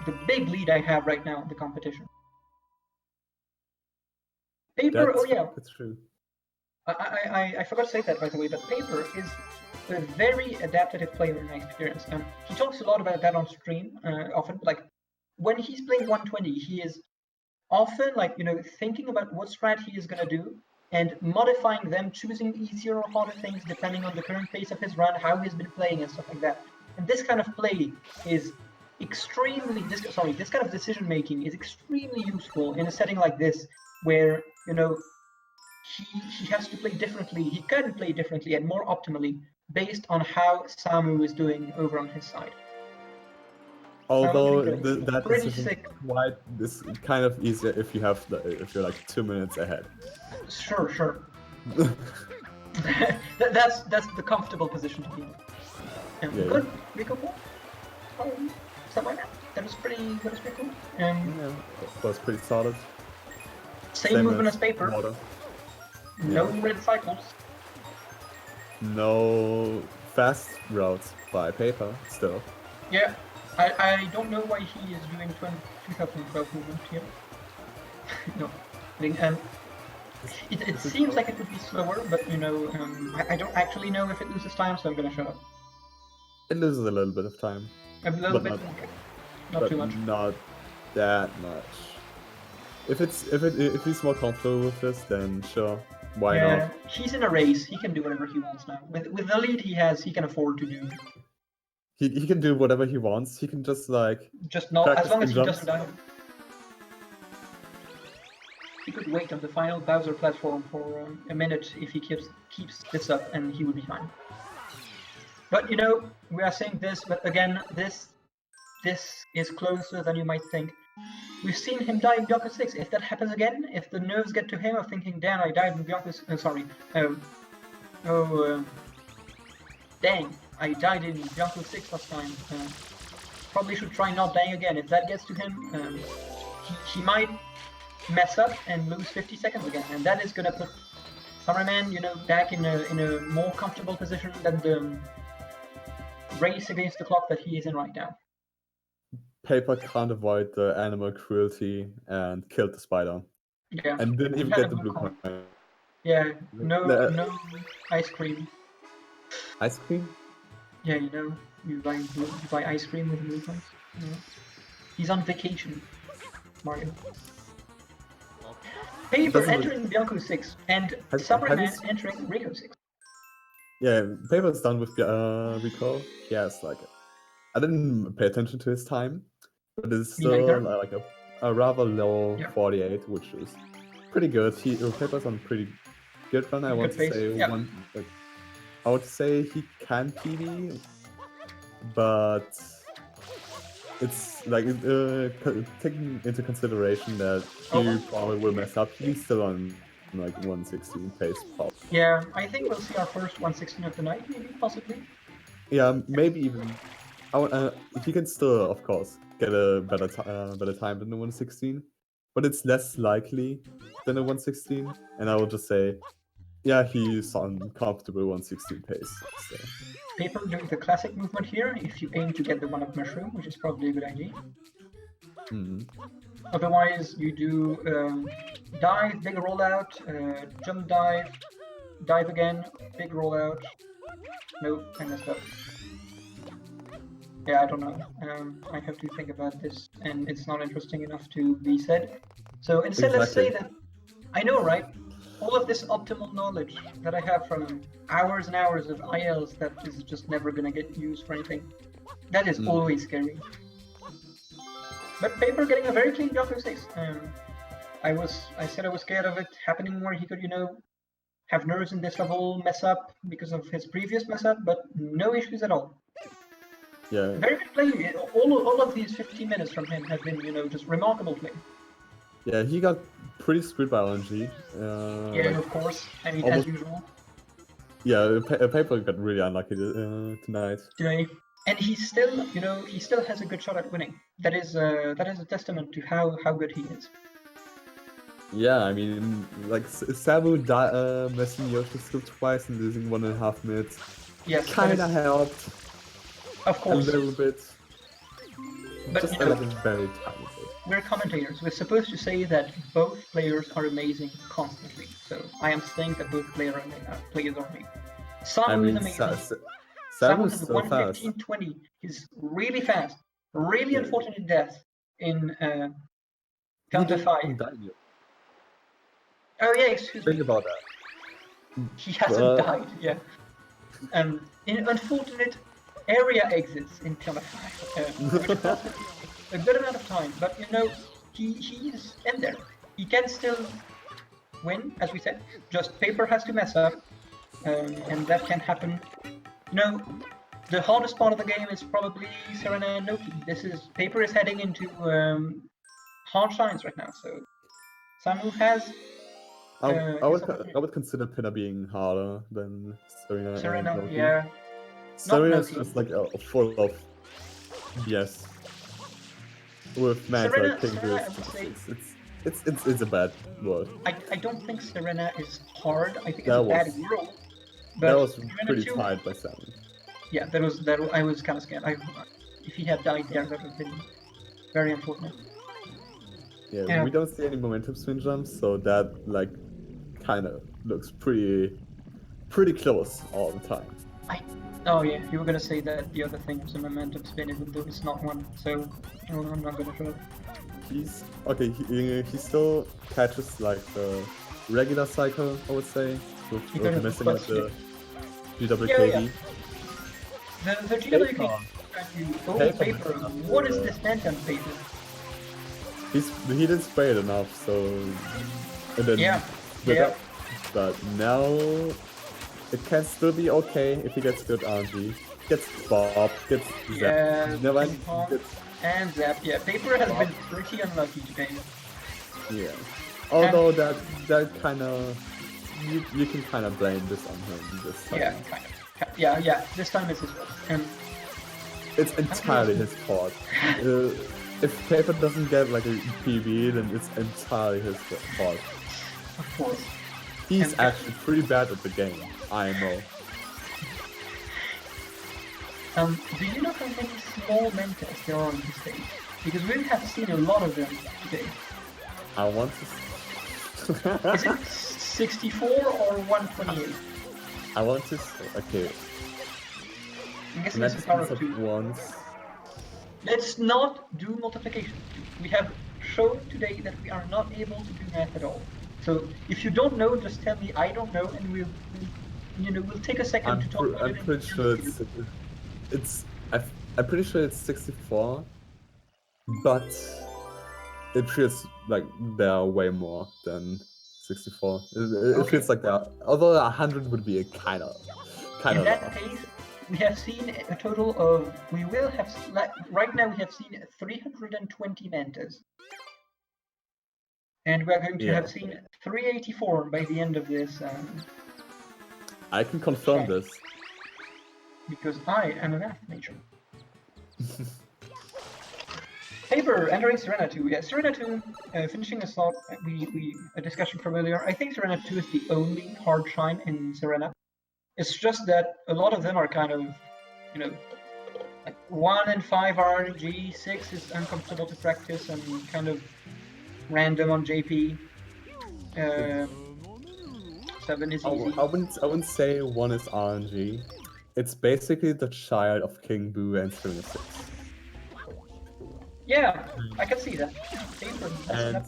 the big lead I have right now in the competition. Paper, that's true. I forgot to say that, by the way, but Paper is a very adaptive player in my experience. He talks a lot about that on stream often. Like when he's playing 120, he is often like thinking about what strat he is gonna do and modifying them, choosing easier or harder things depending on the current pace of his run, how he's been playing, and stuff like that. And this kind of play is extremely this kind of decision making is extremely useful in a setting like this, where he has to play differently. He can play differently and more optimally based on how Samu is doing over on his side. Although that is kind of easier if you're like 2 minutes ahead. Sure. that's the comfortable position to be in. Good, Rico Ball. Something like that. That was pretty cool. Yeah, that was pretty solid. Same movement as Paper. Water. No red cycles. No fast routes by Paper still. Yeah, I don't know why he is doing 2012 movement here. No, it seems like it would be slower, but I don't actually know if it loses time, so I'm gonna shut up. It loses a little bit of time. A little bit, not too much. Not that much. If he's more comfortable with this, then sure, why not? He's in a race. He can do whatever he wants now. With the lead he has, he can afford to do. He can do whatever he wants. He can just not as long as he doesn't die. He could wait on the final Bowser platform for a minute if he keeps this up, and he would be fine. But we are saying this, but again, this is closer than you might think. We've seen him die in Bianco 6. If that happens again, if the nerves get to him of thinking, damn, I died in Bianco 6, dang, I died in Bianco 6 last time. Probably should try not dying again. If that gets to him, he might mess up and lose 50 seconds again, and that is gonna put Samura1man, back in a more comfortable position than the race against the clock that he is in right now. Paper can't avoid the animal cruelty and killed the spider. Yeah. And didn't even get the blue coin. Yeah, no ice cream. Ice cream? Yeah, you buy ice cream with blue coins. He's on vacation, Mario. Paper entering Bianco 6 and Samura1man entering Rico 6. Yeah, Paper's done with Rico. He has I didn't pay attention to his time, but it's still like a rather low 48, which is pretty good. Paper's on pretty good run. I want to say I would say he can PB, but it's like taking into consideration that he probably will mess up. He's still on 116 pace. Probably. Yeah, I think we'll see our first 116 of the night, maybe, possibly. Yeah, maybe even. He can still, of course, get a better time than the 116, but it's less likely than a 116, and I will just say, yeah, he's on comfortable 116 pace. So. Paper doing the classic movement here, if you aim to get the 1-up mushroom, which is probably a good idea. Otherwise, you do dive, big rollout, jump dive, dive again, big rollout. Nope, I messed up. Yeah, I don't know. I have to think about this, and it's not interesting enough to be said. So instead, let's say that I know, right? All of this optimal knowledge that I have from hours and hours of ILs that is just never gonna get used for anything. That is always scary. But Paper getting a very clean Yahoo 6. I said I was scared of it happening where he could, you know, have nerves in this level, mess up because of his previous mess up, but no issues at all. Yeah. Very good play. All of these 15 minutes from him have been, you know, just remarkable play. Yeah, he got pretty screwed by LNG. Yeah, like, of course. I mean, as usual. Yeah, Paper got really unlucky tonight. Today. And he's still, you know, he still has a good shot at winning. That is a testament to how good he is. Yeah, I mean, like Samu messing Yoshi script twice and losing 1.5 minutes. Yes, kinda helped. Of course. A little bit. But just you know, like a very tiny bit. We're commentators. We're supposed to say that both players are amazing constantly. So I am saying that both players are amazing. Samu is amazing. Samu has 1:15:20. He's really fast. Really unfortunate death in Counter 5. Oh yeah, excuse me. Think about that. He hasn't died, yeah. In unfortunate area exits in Counter 5, which cost a good amount of time, but you know, he's in there. He can still win, as we said. Just Paper has to mess up, and that can happen. You know, the hardest part of the game is probably Serena and Noki. Paper is heading into hard shines right now, so Samu has. I would consider Pinna being harder than Serena. Serena, and Noki. yeah. Serena is just like full of yes. With Manta, it's a bad word. I don't think Serena is hard. I think it's a bad world. But that was Serena pretty tied by Samu. Yeah, I was kind of scared. If he had died there, that would have been very unfortunate. Yeah, we don't see any momentum spin jumps, so that like kind of looks pretty close all the time. Oh yeah, you were gonna say that the other thing was a momentum spin, even though it's not one. So I'm not gonna show it. He's okay. He still catches like the regular cycle, I would say, with messing up the GWKD. Yeah. The GWKD. Oh, Paper. What is this phantom Paper? He didn't spray it enough, so and then but now it can still be okay if he gets good RNG. Gets Bob, gets Zap. And Zap. Yeah, Paper has been pretty unlucky today. Yeah. Although that kind of you can kind of blame this on him this time. Yeah, kind of. Yeah. This time it's his fault. It's entirely his fault. If Paper doesn't get like a PB, then it's entirely his fault. Of course. He's actually pretty bad at the game, IMO. Do you know how many small mentors there are on this stage? Because we have seen a lot of them today. I want to... Is it 64 or 128? I want to... Okay. I'm guessing it's a power of 2. Once. Let's not do multiplication. We have shown today that we are not able to do math at all. So if you don't know, just tell me I don't know, and we'll take a second to talk about it. I'm pretty sure I'm pretty sure it's 64, but it feels like there are way more than 64. It feels like there are, although 100 would be a kind of. In that case, we have seen a total of. Right now we have seen 320 mantas. And we're going to have seen 384 by the end of this. I can confirm this. Because I am a math major. Paper entering Serena 2. Yeah, Serena 2 finishing a slot. A discussion from earlier. I think Serena 2 is the only hard shine in Serena. It's just that a lot of them are kind of, you know, like 1 and 5 are RNG, 6 is uncomfortable to practice and kind of random on JP. 7 is easy. I wouldn't say 1 is RNG. It's basically the child of King Boo and Serena 6. Yeah, I can see that. Paper, and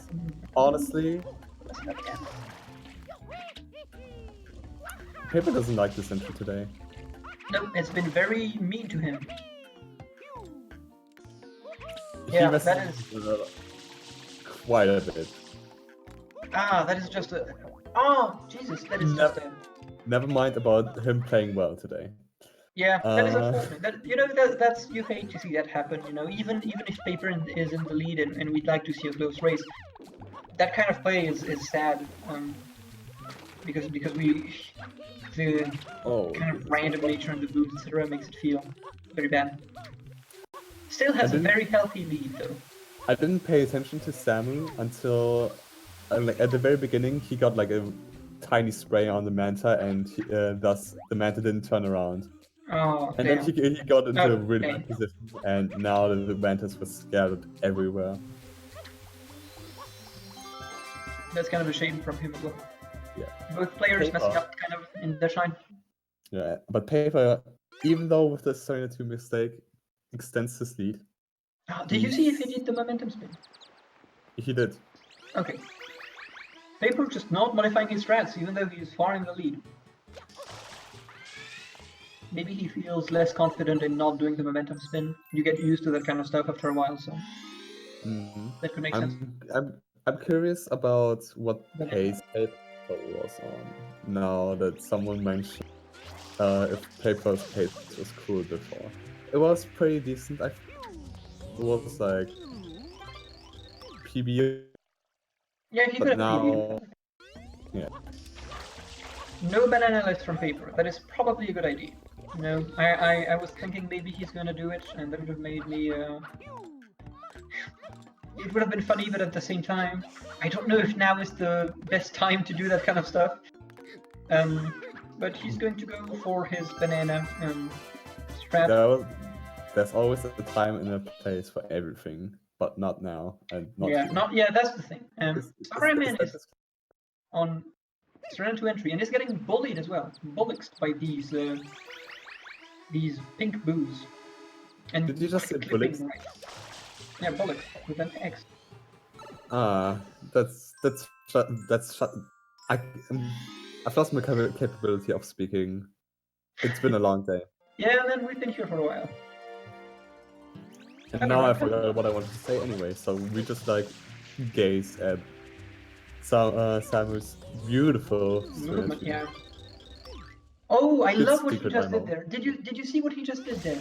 honestly, Paper doesn't like this entry today. No, it's been very mean to him. Yeah, that is quite a bit. Ah, that is just a... Oh, Jesus, that is just a... Never mind about him playing well today. Yeah, that is unfortunate. That, you know, that's you hate to see that happen. You know, even if Paper is in the lead and we'd like to see a close race, that kind of play is sad. Because the kind of random nature in the booth, etc., makes it feel very bad. Still has a very healthy lead though. I didn't pay attention to Samu until like at the very beginning. He got like a tiny spray on the Manta, and thus the Manta didn't turn around. Oh, and damn. then he got into a really bad position, and now the Mantas were scattered everywhere. That's kind of a shame from him as well. Yeah. Both players messing up kind of in their shine. Yeah, but Paper, even though with the Serena 2 mistake, extends his lead. Did you see if he did the momentum spin? He did. Okay. Paper just not modifying his strats, even though he is far in the lead. Maybe he feels less confident in not doing the momentum spin. You get used to that kind of stuff after a while, so that could make sense. I'm curious about what pace Paper was on. Now that someone mentioned if Paper's pace was cool before, it was pretty decent. It was like PB. Yeah, he could have PB. Yeah. No banana list from Paper. That is probably a good idea. You know, I was thinking maybe he's gonna do it, and that would have made me. It would have been funny, but at the same time, I don't know if now is the best time to do that kind of stuff. But he's going to go for his banana strap. There's always a time and a place for everything, but not now, and not yeah, that's the thing. Samura1man is on Serena 2 entry and is getting bullied as well, bollocksed by these pink boos. And did you just say bullocks? Right. Yeah, bollocks with an X. I've lost my capability of speaking. It's been a long day. Yeah, and then we've been here for a while. And now I forgot what I wanted to say anyway, so we just like gaze at Samu's beautiful movement. Yeah. Oh, I love what he just did there. Did you see what he just did there?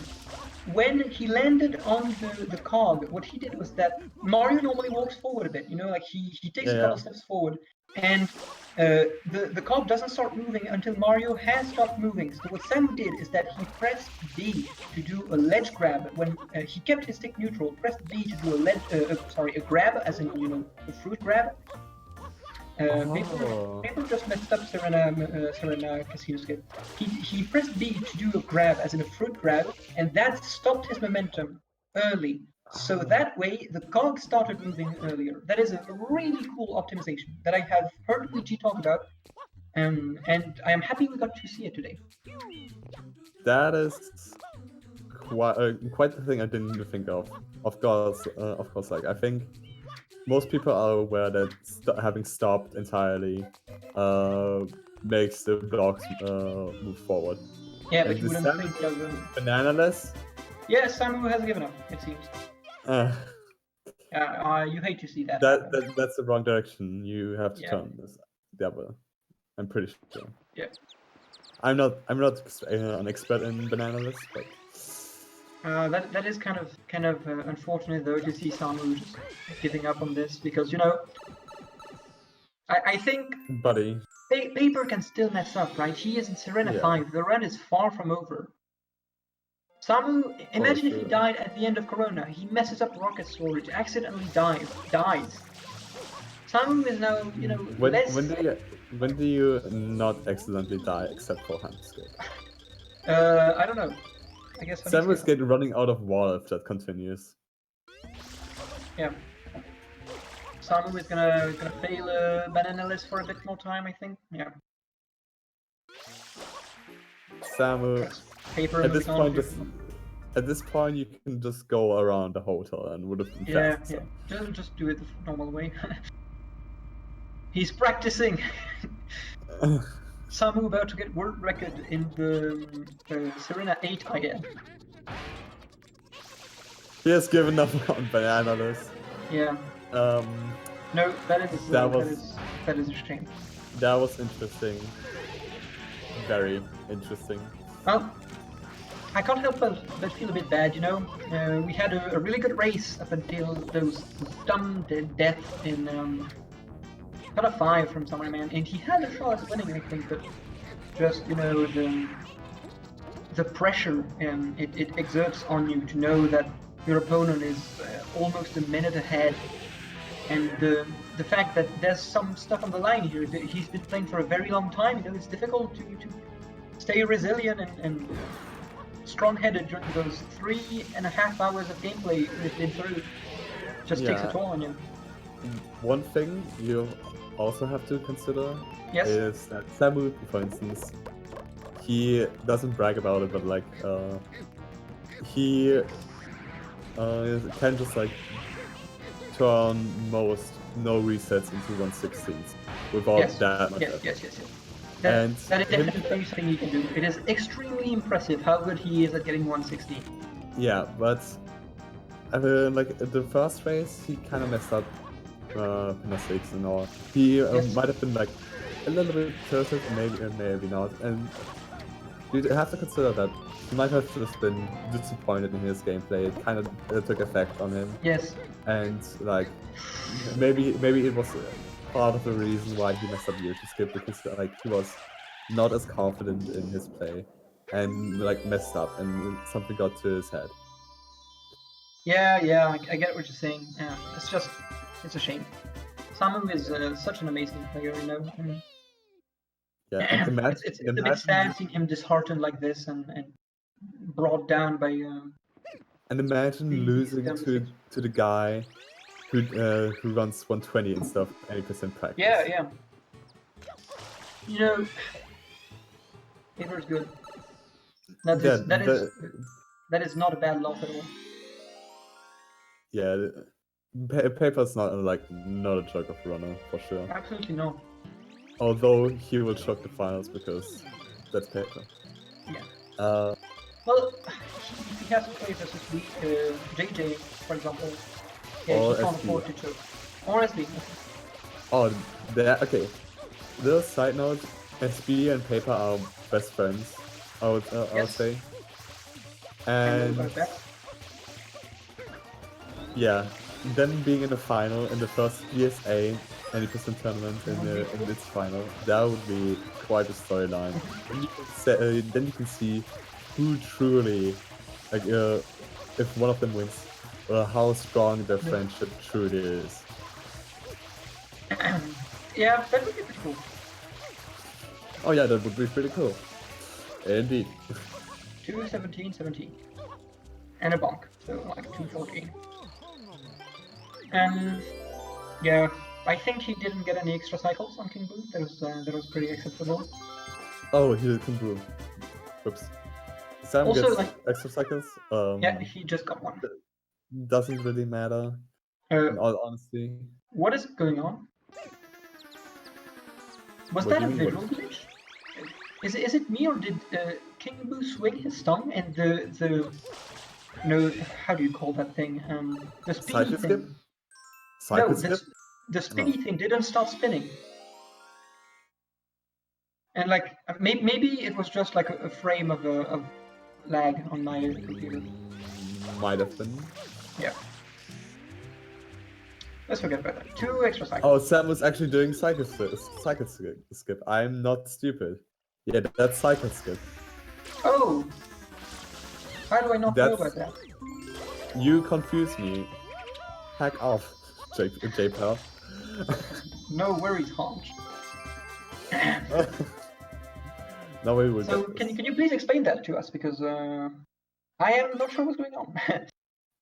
When he landed on the cog, what he did was that Mario normally walks forward a bit, you know, like he takes a couple steps forward, and the cog doesn't start moving until Mario has stopped moving. So what Sam did is that he pressed B to do a ledge grab. When he kept his stick neutral, pressed B to do a grab, as in, you know, a fruit grab. Paper just messed up Serena Casino skip. He pressed B to do a grab, as in a fruit grab, and that stopped his momentum early. So that way, the cog started moving earlier. That is a really cool optimization that I have heard Luigi talk about, and I am happy we got to see it today. That is quite the thing I didn't even think of. Of course, like I think most people are aware that having stopped entirely makes the blocks move forward. Yeah, but you wouldn't think that would... Bananaless? Yeah, Samu has given up, it seems. You hate to see that. That's the wrong direction. You have to turn this the other. I'm pretty sure. Yeah. I'm not an expert in bananaless, but that is kind of unfortunate though to see Samu just giving up on this, because, you know, I think buddy, Paper can still mess up, right? He is in Serena 5. The run is far from over. Samu, imagine if he sure. died at the end of Corona. He messes up rocket storage, accidentally dies. Samu is now, you know, less... When do you not accidentally die except for Handskate? I don't know. I guess Handskate running out of wall if that continues. Yeah. Samu is gonna fail Banana List for a bit more time, I think. Yeah. Samu, Paper at this point you can just go around the hotel and would have been faster. Yeah. Just do it the normal way. He's practicing. Samu about to get world record in the Serena 8 IM. He has given up on Banana List. Yeah. No, that is a shame. That was interesting. Very interesting. Well, I can't help but feel a bit bad, you know. We had a really good race up until those stunned death in cut a 5 from Samura1man, and he had a shot at winning, I think, but just, you know, the pressure it exerts on you to know that your opponent is almost a minute ahead, and the fact that there's some stuff on the line here. He's been playing for a very long time, you know, it's difficult to stay resilient and strong-headed during those 3.5 hours of gameplay we've been through. Just takes a toll on you. One thing you also have to consider is that Samu, for instance, he doesn't brag about it, but like he can just like turn most no resets into 1/16 without that much effort. Yes. That is definitely something he can do. It is extremely impressive how good he is at getting 1/16. Yeah, but like the first race, he kind of messed up mistakes and all. He might have been like a little bit tilted, maybe not. And you have to consider that he might have just been disappointed in his gameplay. It kind of took effect on him. Yes. And like maybe it was part of the reason why he messed up the Yoshi skip, because like he was not as confident in his play and like messed up and something got to his head. Yeah, I get what you're saying. Yeah, it's a shame. Samu is such an amazing player, you know. Yeah, and it's a bit sad seeing him disheartened like this and brought down by. And imagine losing to the guy who runs 120 instead of 80% practice. Yeah. You know, Paper's good. That is not a bad loss at all. Yeah, Paper's not a joke of runner for sure. Absolutely no. Although he will shock the finals because that's Paper. Yeah. Well, if he has to play versus weak JJ, for example, he can't afford to choke. Or SB. Oh, okay. Little side note: SB and Paper are best friends. I would say. And yeah, them being in the final in the first GSA 80% tournament in its final, that would be quite a storyline. Then you can see who truly, like, if one of them wins, how strong their friendship truly is. Yeah, that would be pretty cool. Oh yeah, that would be pretty cool. Indeed. 2-17-17. And a bonk, so like 2-14. And yeah, I think he didn't get any extra cycles on King Boo. That was pretty acceptable. Oh, he did King Boo. Oops. Sam also, gets like, extra cycles. Yeah, he just got one. Doesn't really matter. In all honesty. What is going on? Was that a visual glitch? Is it me, or did King Boo swing his tongue and the no, how do you call that thing? The spinny thing. The spinny thing didn't stop spinning. And like maybe it was just like a frame of lag on my computer. Might have been. Yeah. Let's forget about that. 2 extra cycles. Oh, Sam was actually doing cycle skip. I'm not stupid. Yeah, that's cycle skip. Oh. How do I not know about that? You confuse me. Hack off, JPL. No worries, Hans. Now we will So can you please explain that to us, because I am not sure what's going on.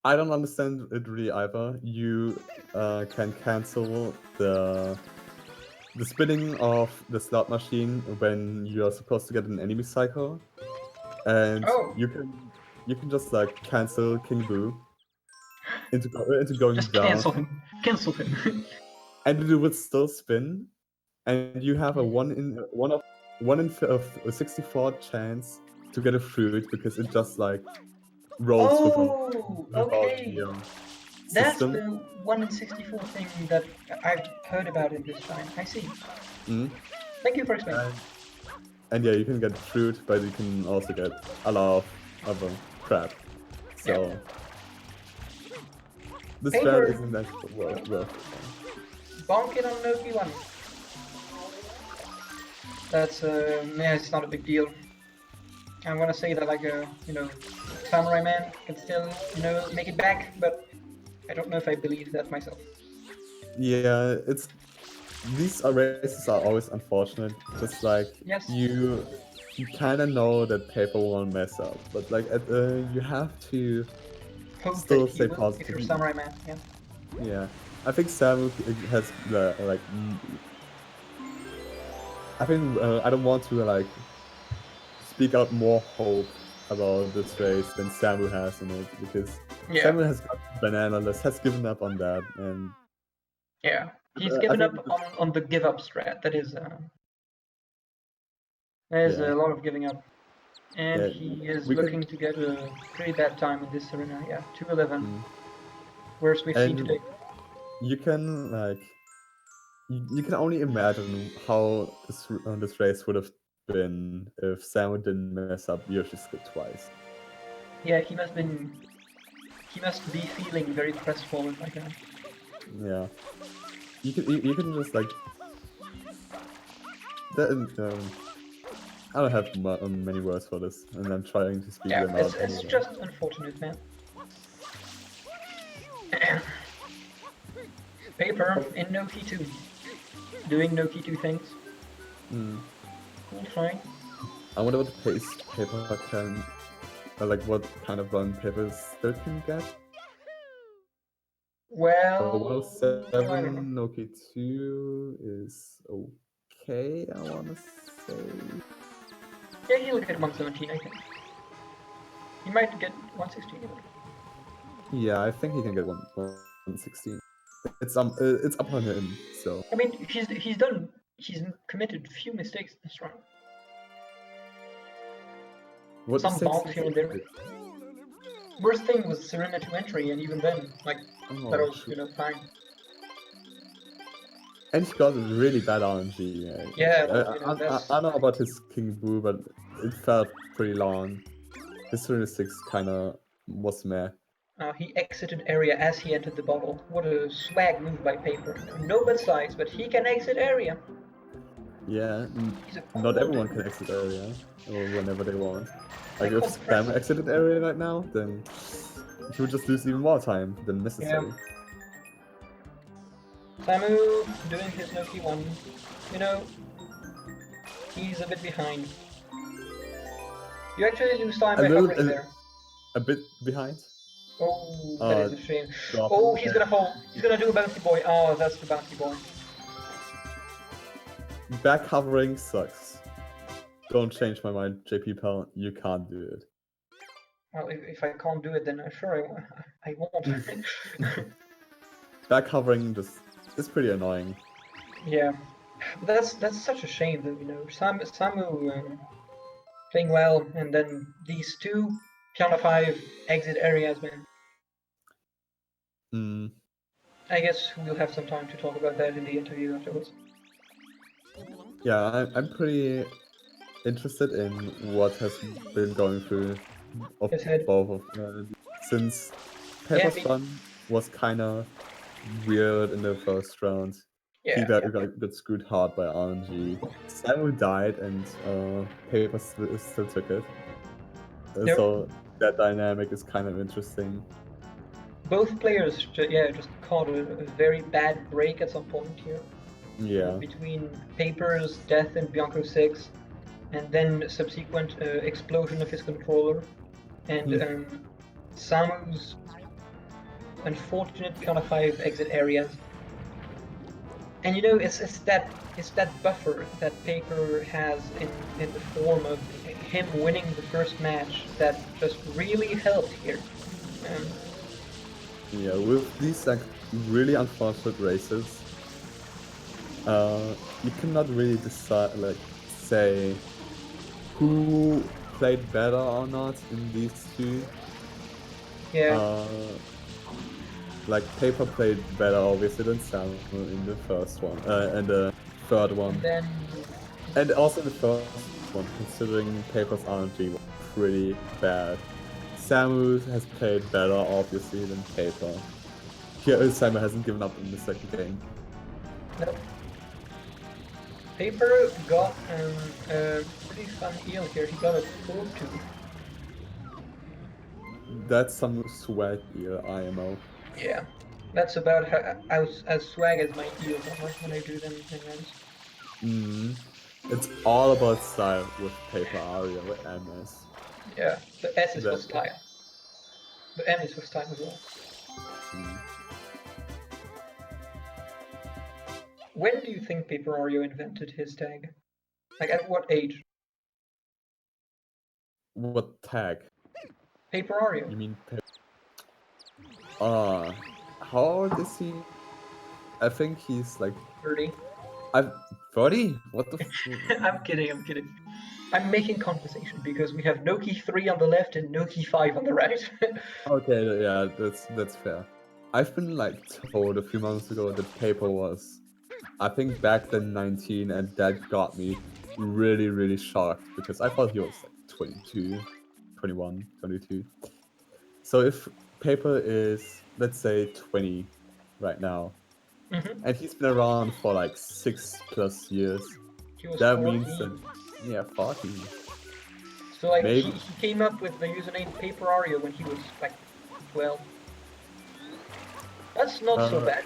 I don't understand it really either. You can cancel the spinning of the slot machine when you are supposed to get an enemy cycle, and you can just like cancel King Boo into going just down. cancel him. And it would still spin, and you have a 1 in 64 chance to get a fruit because it just like rolls without the That's system. the 1 in 64 thing that I've heard about in this time. I see. Thank you for explaining. And yeah, you can get fruit, but you can also get a lot of other crap. So this strat isn't actually worth it. Bonk it on Noki 1. That's yeah, it's not a big deal. I want to say that, like, Samurai-man can still, make it back, but I don't know if I believe that myself. Yeah, these races are always unfortunate. Just like you kind of know that Paper won't mess up, but like you have to still stay positive. If you're Samurai-man, yeah. Yeah, I think Samu has like. I think I don't want to like speak out more hope about this race than Samu has in it, because Samu has got banana-less, has given up on that, and yeah, he's given up on the give up strat. That is there's a lot of giving up, and he is looking to get a pretty bad time in this arena. Yeah, 2:11. Worst we've seen today. You can like you can only imagine how this race would have been if Samu didn't mess up Yoshi's skip twice. Yeah, he must be feeling very crestfallen right now. Yeah, you can just like that. I don't have many words for this, and I'm trying to speak them out. It's just unfortunate, man. Paper in Noki 2. Doing Noki 2 things. Cool, fine. I wonder what pace Paper can, like what kind of run Paper still can get. Well, 107 Noki 2 is okay, I wanna say. Yeah, he'll get 117, I think. He might get 116 even. Yeah, I think he can get 116. It's up on him, so. I mean, he's committed few mistakes this run. Some bonks here and there. Worst thing was Serena to entry, and even then, like, that was, fine. And he got really bad RNG. Yeah, I don't know about his King Boo, but it felt pretty long. His Serena 6 kinda was meh. He exited area as he entered the bottle. What a swag move by Paper. No bad size, but he can exit area. Yeah, not everyone can exit area or whenever they want. Like if Spam exited area right now, then he would just lose even more time than necessary. Yeah. Samu doing his Noki 1. He's a bit behind. You actually lose time by hovering there. A bit behind? Oh, that is a shame. Oh, he's gonna fall. He's gonna do a bouncy boy. Oh, that's the bouncy boy. Back hovering sucks. Don't change my mind, JP Pal. You can't do it. Well, if I can't do it, then sure I won't. Back hovering just is pretty annoying. Yeah, that's such a shame though. Samu playing well, and then these two Piano 5 exit areas, man. I guess we'll have some time to talk about that in the interview afterwards. Yeah, I'm pretty interested in what has been going through both of them. Since Paper's run was kind of weird in the first round. He got screwed hard by RNG. Samu died and Paper still took it. So that dynamic is kind of interesting. Both players, just caught a very bad break at some point here. Yeah. Between Paper's death in Bianco 6, and then subsequent explosion of his controller, and Samu's unfortunate kind of 5 exit areas. And you know, it's that buffer that Paper has in the form of him winning the first match that just really helped here. Yeah, with these like really unfortunate races, you cannot really decide, like, say who played better or not in these two. Yeah. Like Paper played better obviously than Samu in the first one, and the third one. And also in the first one, considering Paper's RNG was pretty bad. Samu has played better obviously than Paper. Here, Samu hasn't given up in the second game. Nope. Paper got a pretty fun heal here. He got a 4-2. That's some swag heal, IMO. Yeah, that's about as swag as my heals are when I do them in runs. It's all about style with PaperarioMS. Yeah, the S is for style. The M is for style as well. When do you think Paperario invented his tag? Like at what age? What tag? Paperario. You mean how old is he? I think he's like 30. 30? What the I'm kidding. I'm making conversation because we have Noki 3 on the left and Noki 5 on the right. Okay, yeah, that's fair. I've been like told a few months ago that Paper was, I think, back then 19, and that got me really, really shocked because I thought he was like 22, 21, 22. So if Paper is, let's say, 20 right now, and he's been around for like 6+ years, that 14. means that, yeah, 14. So like maybe he came up with the username Paperario when he was like 12. That's not so bad.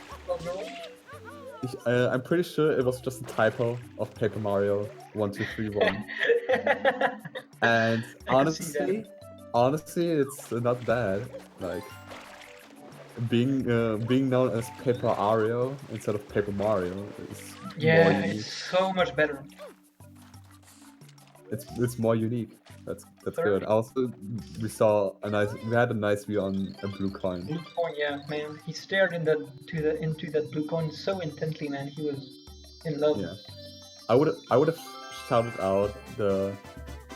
I'm pretty sure it was just a typo of Paper Mario 1231. And honestly, it's not bad. Like being known as Paper Ario instead of Paper Mario is more unique. It's so much better. It's more unique. That's good. Also, we had a nice view on a blue coin. Blue coin, yeah, man. He stared into that blue coin so intently, man. He was in love. Yeah, I would have shouted out the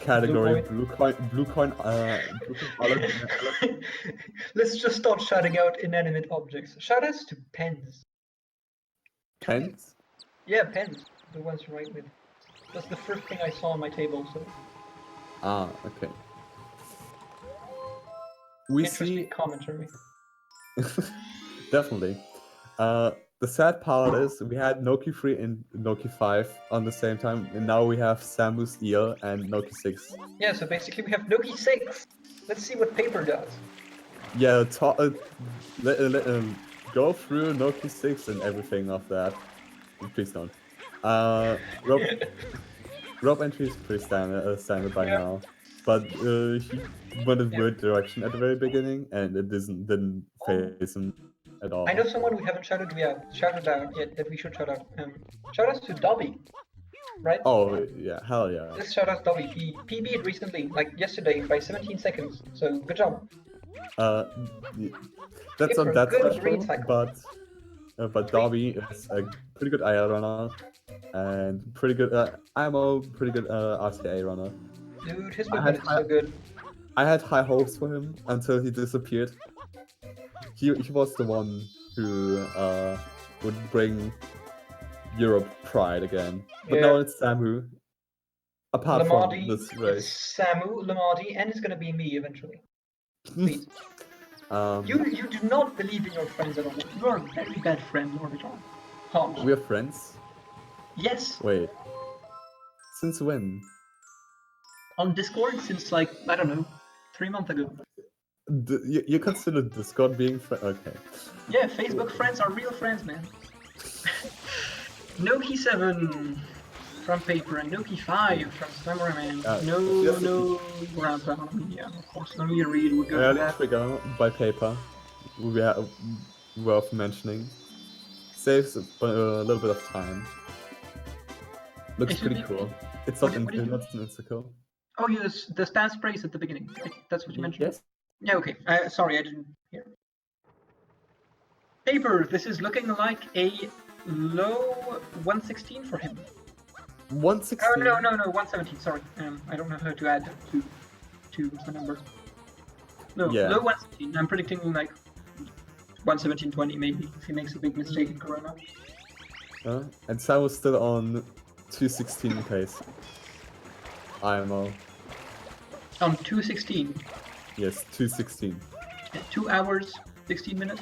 category blue coin. Let's just start shouting out inanimate objects. Shout outs to pens. Pens? Yeah, pens. The ones you write with. That's the first thing I saw on my table, so. Okay. We Interesting commentary. Definitely. The sad part is we had Noki 3 and Noki 5 on the same time, and now we have Samu's Eel and Noki 6. Yeah, so basically we have Noki 6. Let's see what Paper does. Yeah, go through Noki 6 and everything of that. Please don't. Rob entry is pretty standard by now, but he went in a weird direction at the very beginning, and it didn't phase him at all. I know someone we haven't shouted out yet that we should shout out. Shout outs to Dobby, right? Oh yeah, hell yeah. Let's shout out Dobby. He PB'd recently, like yesterday, by 17 seconds. So good job. That's not that special, but Dobby is a pretty good IR runner and pretty good IMO, pretty good RTA runner. Dude, his movement is so good. I had high hopes for him until he disappeared. He was the one who would bring Europe pride again. But now it's Samu. Apart from this race. It's Samu, Lamardi, and it's gonna be me eventually. Please. You do not believe in your friends at all. You are a very bad friend, Orbitron. We are friends? Yes. Wait. Since when? On Discord since like, I don't know, 3 months ago. You consider Discord being okay? Yeah, Facebook friends are real friends, man. Noki7 from Paper and Noki5 from Samura1man. No ground pound. Yeah, of course. Let me read. We'll go to Early that. trigger by Paper, worth mentioning. Saves a little bit of time. Looks pretty cool. It's not an insta-kill. Oh, yes, the stat sprays at the beginning. Right? That's what you mentioned? Yes. Yeah, okay. Sorry, I didn't hear. Paper, this is looking like a low 116 for him. 116? Oh, no, 117, sorry. I don't know how to add to the numbers. No, yeah. Low 117. I'm predicting like 117.20 maybe, if he makes a big mistake in Corona. And Sam was still on 216 pace. IMO. On 216? Yes, 216. 2 hours, 16 minutes?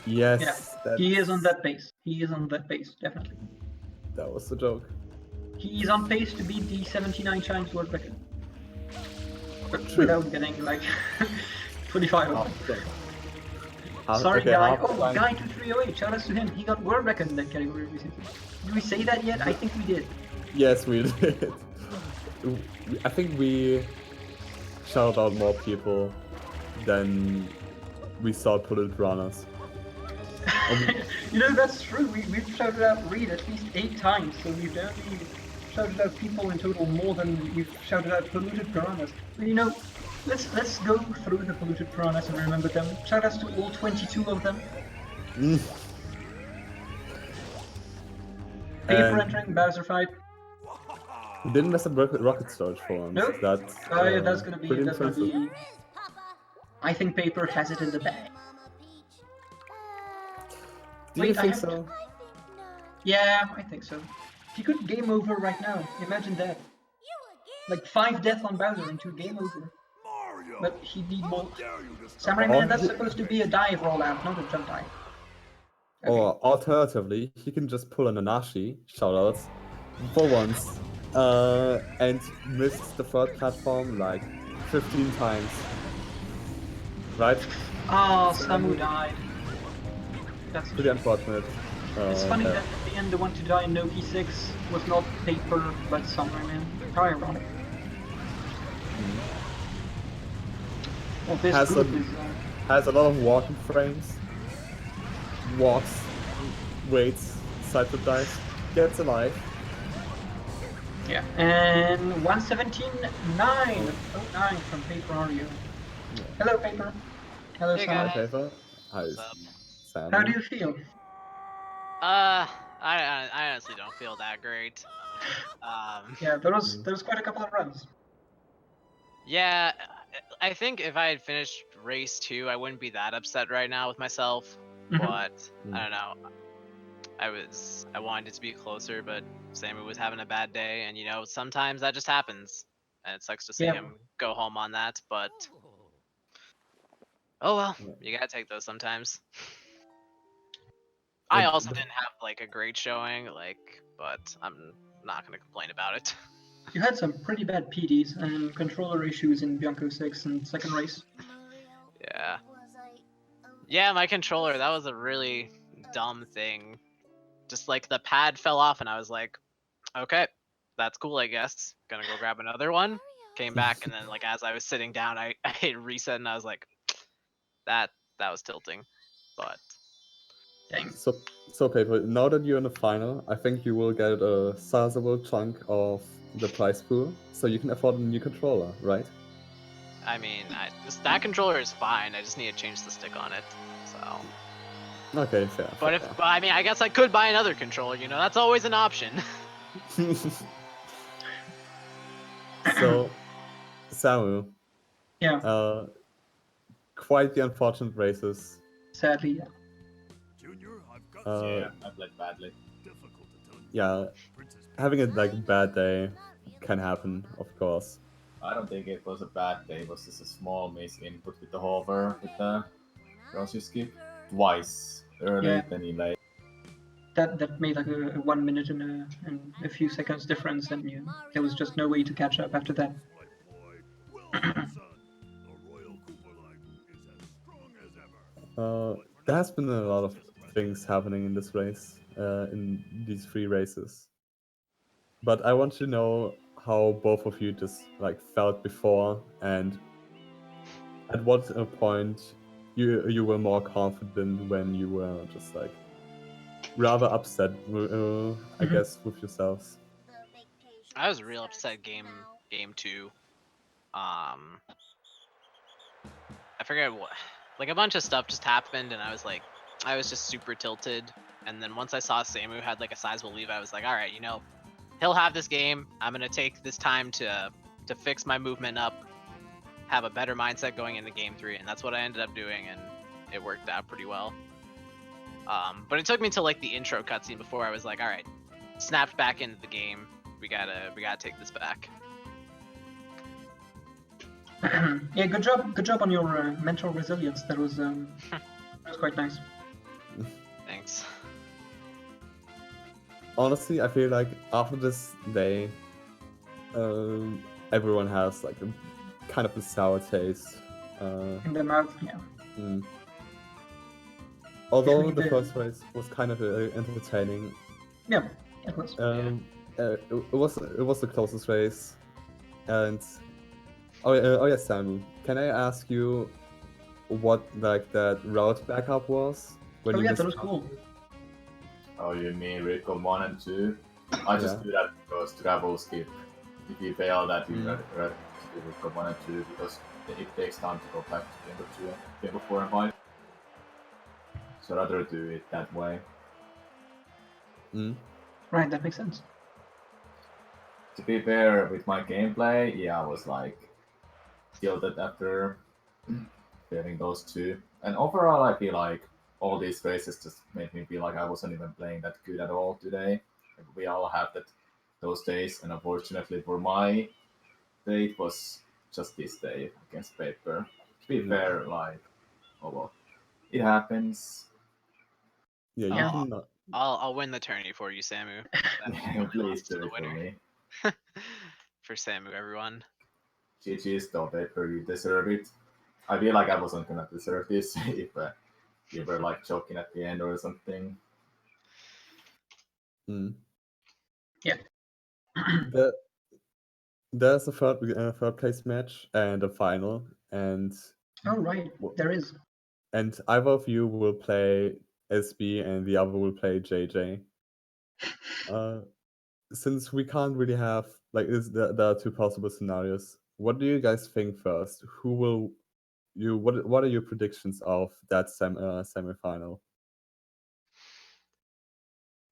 Yes. Yeah, he is on that pace. He is on that pace, definitely. That was the joke. He is on pace to beat the 79 times world record. But without getting like 25 of them. Sorry, okay, Guy. Oh, Guy2308, shout outs to him. He got world record in that category recently. Did we say that yet? I think we did. Yes, we did. I think we shouted out more people than we saw bullet runners. You know, that's true. We've shouted out Reed at least 8 times, so we've definitely shouted out people in total more than we've shouted out polluted piranhas. But, you know, let's go through the polluted piranhas and remember them. Shout outs to all 22 of them. Paper entering Bowser fight. We didn't mess up rocket storage for once. Nope. That's Yeah, that's gonna be. I think Paper has it in the bag. Do you think so? Yeah, I think so. He could game over right now. Imagine that. Like 5 deaths on Bowser into game over. But he need more. Samura1man, that's supposed to be a dive rollout, not a jump dive. Okay. Or alternatively, he can just pull a Nanashi, shoutouts, for once, and miss the third platform like 15 times. Right? Oh, Samu died. That's pretty unfortunate. It's funny that at the end the one to die in Noki 6 was not Paper, but Samura1man. How ironic. Well, this has a lot of walking frames. Walks, waits, side flip dives, gets alive. Yeah, and 117.9 from Paperario. Yeah. Hello, Paper. Hello, hey, Sam. Hi, Paper. Hi, what's up? Sam. How do you feel? I honestly don't feel that great. Yeah, there was quite a couple of runs. Yeah, I think if I had finished race 2, I wouldn't be that upset right now with myself. But I don't know. I wanted it to be closer, but Samu was having a bad day, and you know, sometimes that just happens, and it sucks to see him go home on that. But oh well, you gotta take those sometimes. I also didn't have like a great showing, but I'm not gonna complain about it. You had some pretty bad PDs and controller issues in Bianco 6 and second race. Yeah. Yeah, my controller, that was a really dumb thing. Just like the pad fell off and I was like, okay, that's cool, I guess. Gonna go grab another one. Came back and then like as I was sitting down, I hit reset and I was like, that was tilting. But dang. So Paper, now that you're in the final, I think you will get a sizable chunk of the prize pool, so you can afford a new controller, right? I mean, that controller is fine. I just need to change the stick on it. So. Okay, fair. But I mean, I guess I could buy another controller. You know, that's always an option. So, Samu. Yeah. Quite the unfortunate races. Sadly, yeah. Yeah, I played badly. Yeah, having a bad day can happen, of course. I don't think it was a bad day. It was just a small miss input with the hover, with the cross skip twice, early then late. That made like a 1 minute and a few seconds difference, and there was just no way to catch up after that. There has been a lot of things happening in this race, in these 3 races. But I want to know how both of you just like felt before, and at what point you were more confident when you were just like rather upset, I guess, with yourselves. I was real upset game 2. I forget what, like a bunch of stuff just happened, and I was just super tilted. And then once I saw Samu had like a sizable lead, I was like, all right, you know, he'll have this game. I'm gonna take this time to fix my movement up, have a better mindset going into game 3, and that's what I ended up doing, and it worked out pretty well. But it took me to like the intro cutscene before I was like, all right, snapped back into the game. We gotta take this back. Yeah, good job on your mental resilience. That was quite nice. Thanks. Honestly, I feel like after this day, everyone has like a kind of a sour taste in the mouth. Yeah. Although the first race was kind of entertaining. Yeah, it was. It was the closest race, and oh yeah, Samu, can I ask you what like that route backup was when you yeah, missed that was cool. Oh, you mean Recall 1 and 2? I just do that because travel skip. If you fail that, you rather do Recall 1 and 2 because it takes time to go back to Chamber 2 and Chamber 4 and 5. So I'd rather do it that way. Right, that makes sense. To be fair, with my gameplay, yeah, I was like tilted after failing those 2. And overall, I feel like all these races just made me feel like I wasn't even playing that good at all today. Like, we all have those days, and unfortunately for my day, it was just this day against Paper. To be fair, like, oh well, it happens. Yeah, you can. I'll win the tourney for you, Samu. Please do it for me. For Samu, everyone. GG's though, Paper, you deserve it. I feel like I wasn't gonna deserve this if you were like choking at the end or something. Yeah. There's a third place match and a final, and oh right, there is. And either of you will play SB and the other will play JJ. Since we can't really have like there are 2 possible scenarios. What do you guys think first? Who will you? What are your predictions of that semifinal?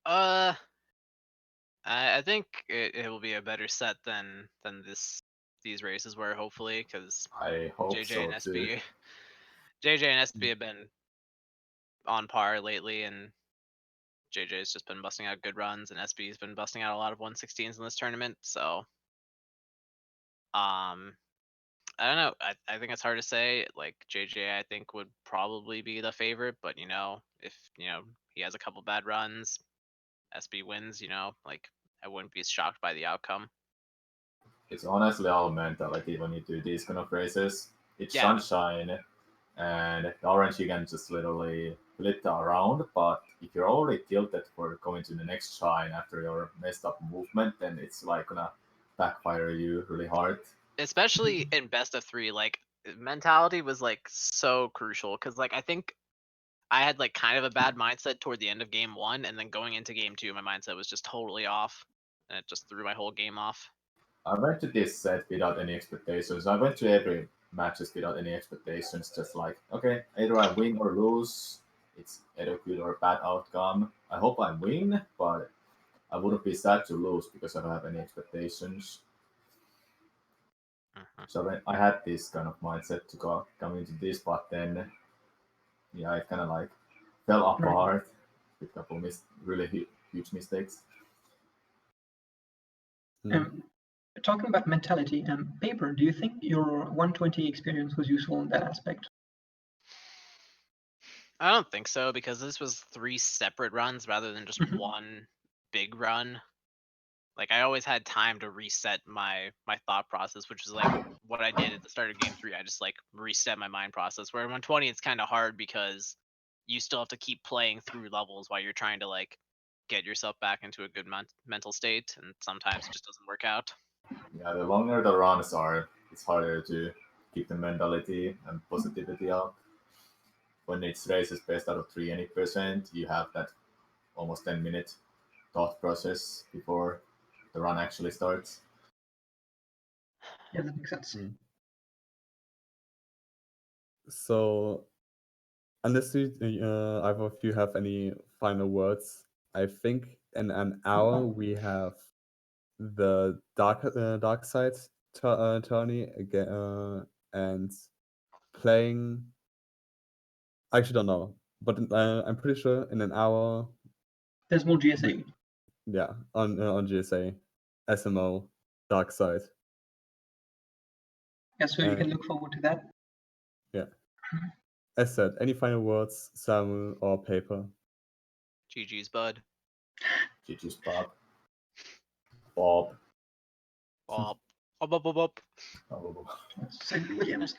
I think it will be a better set than these races were, hopefully, because I hope JJ so and SB, too. JJ and SB have been on par lately, and JJ's just been busting out good runs, and SB's been busting out a lot of 116s in this tournament. So, I don't know. I think it's hard to say. Like JJ, I think would probably be the favorite, but you know, if you know he has a couple bad runs, SB wins. You know, like I wouldn't be shocked by the outcome. It's honestly all mentality when you do these kind of races. It's sunshine, and the orange you can just literally flit around, but if you're already tilted for going to the next shine after your messed up movement, then it's like gonna backfire you really hard. Especially in best of 3, like mentality was like so crucial because like I think I had like kind of a bad mindset toward the end of game 1, and then going into game 2, my mindset was just totally off, and it just threw my whole game off. I went to this set without any expectations. I went to every matches without any expectations, just like, okay, either I win or lose. It's either a good or a bad outcome. I hope I win, but I wouldn't be sad to lose because I don't have any expectations. So I had this kind of mindset to come into this, but then, yeah, it kind of like fell apart with a couple really huge mistakes. Talking about mentality, Paper, do you think your 120 experience was useful in that aspect? I don't think so, because this was 3 separate runs rather than just one big run. Like I always had time to reset my thought process, which was like what I did at the start of game 3. I just like reset my mind process. Where in 120 it's kind of hard because you still have to keep playing through levels while you're trying to like get yourself back into a good mental state, and sometimes it just doesn't work out. Yeah, the longer the runs are, it's harder to keep the mentality and positivity up. When it's races based out of 300%, you have that almost 10-minute thought process before the run actually starts. Yeah, that makes sense. So, unless either of you have any final words, I think in an hour we have the dark side tourney again, and playing. I actually don't know, but I'm pretty sure in an hour there's more GSA. Yeah, on GSA, SMO, dark side. Yeah, so you can look forward to that. Yeah. As said, any final words, Samu or Paper? GG's, bud. GG's, Bob. Bob. Bob. Bob. Bob. Bob. St. Williams.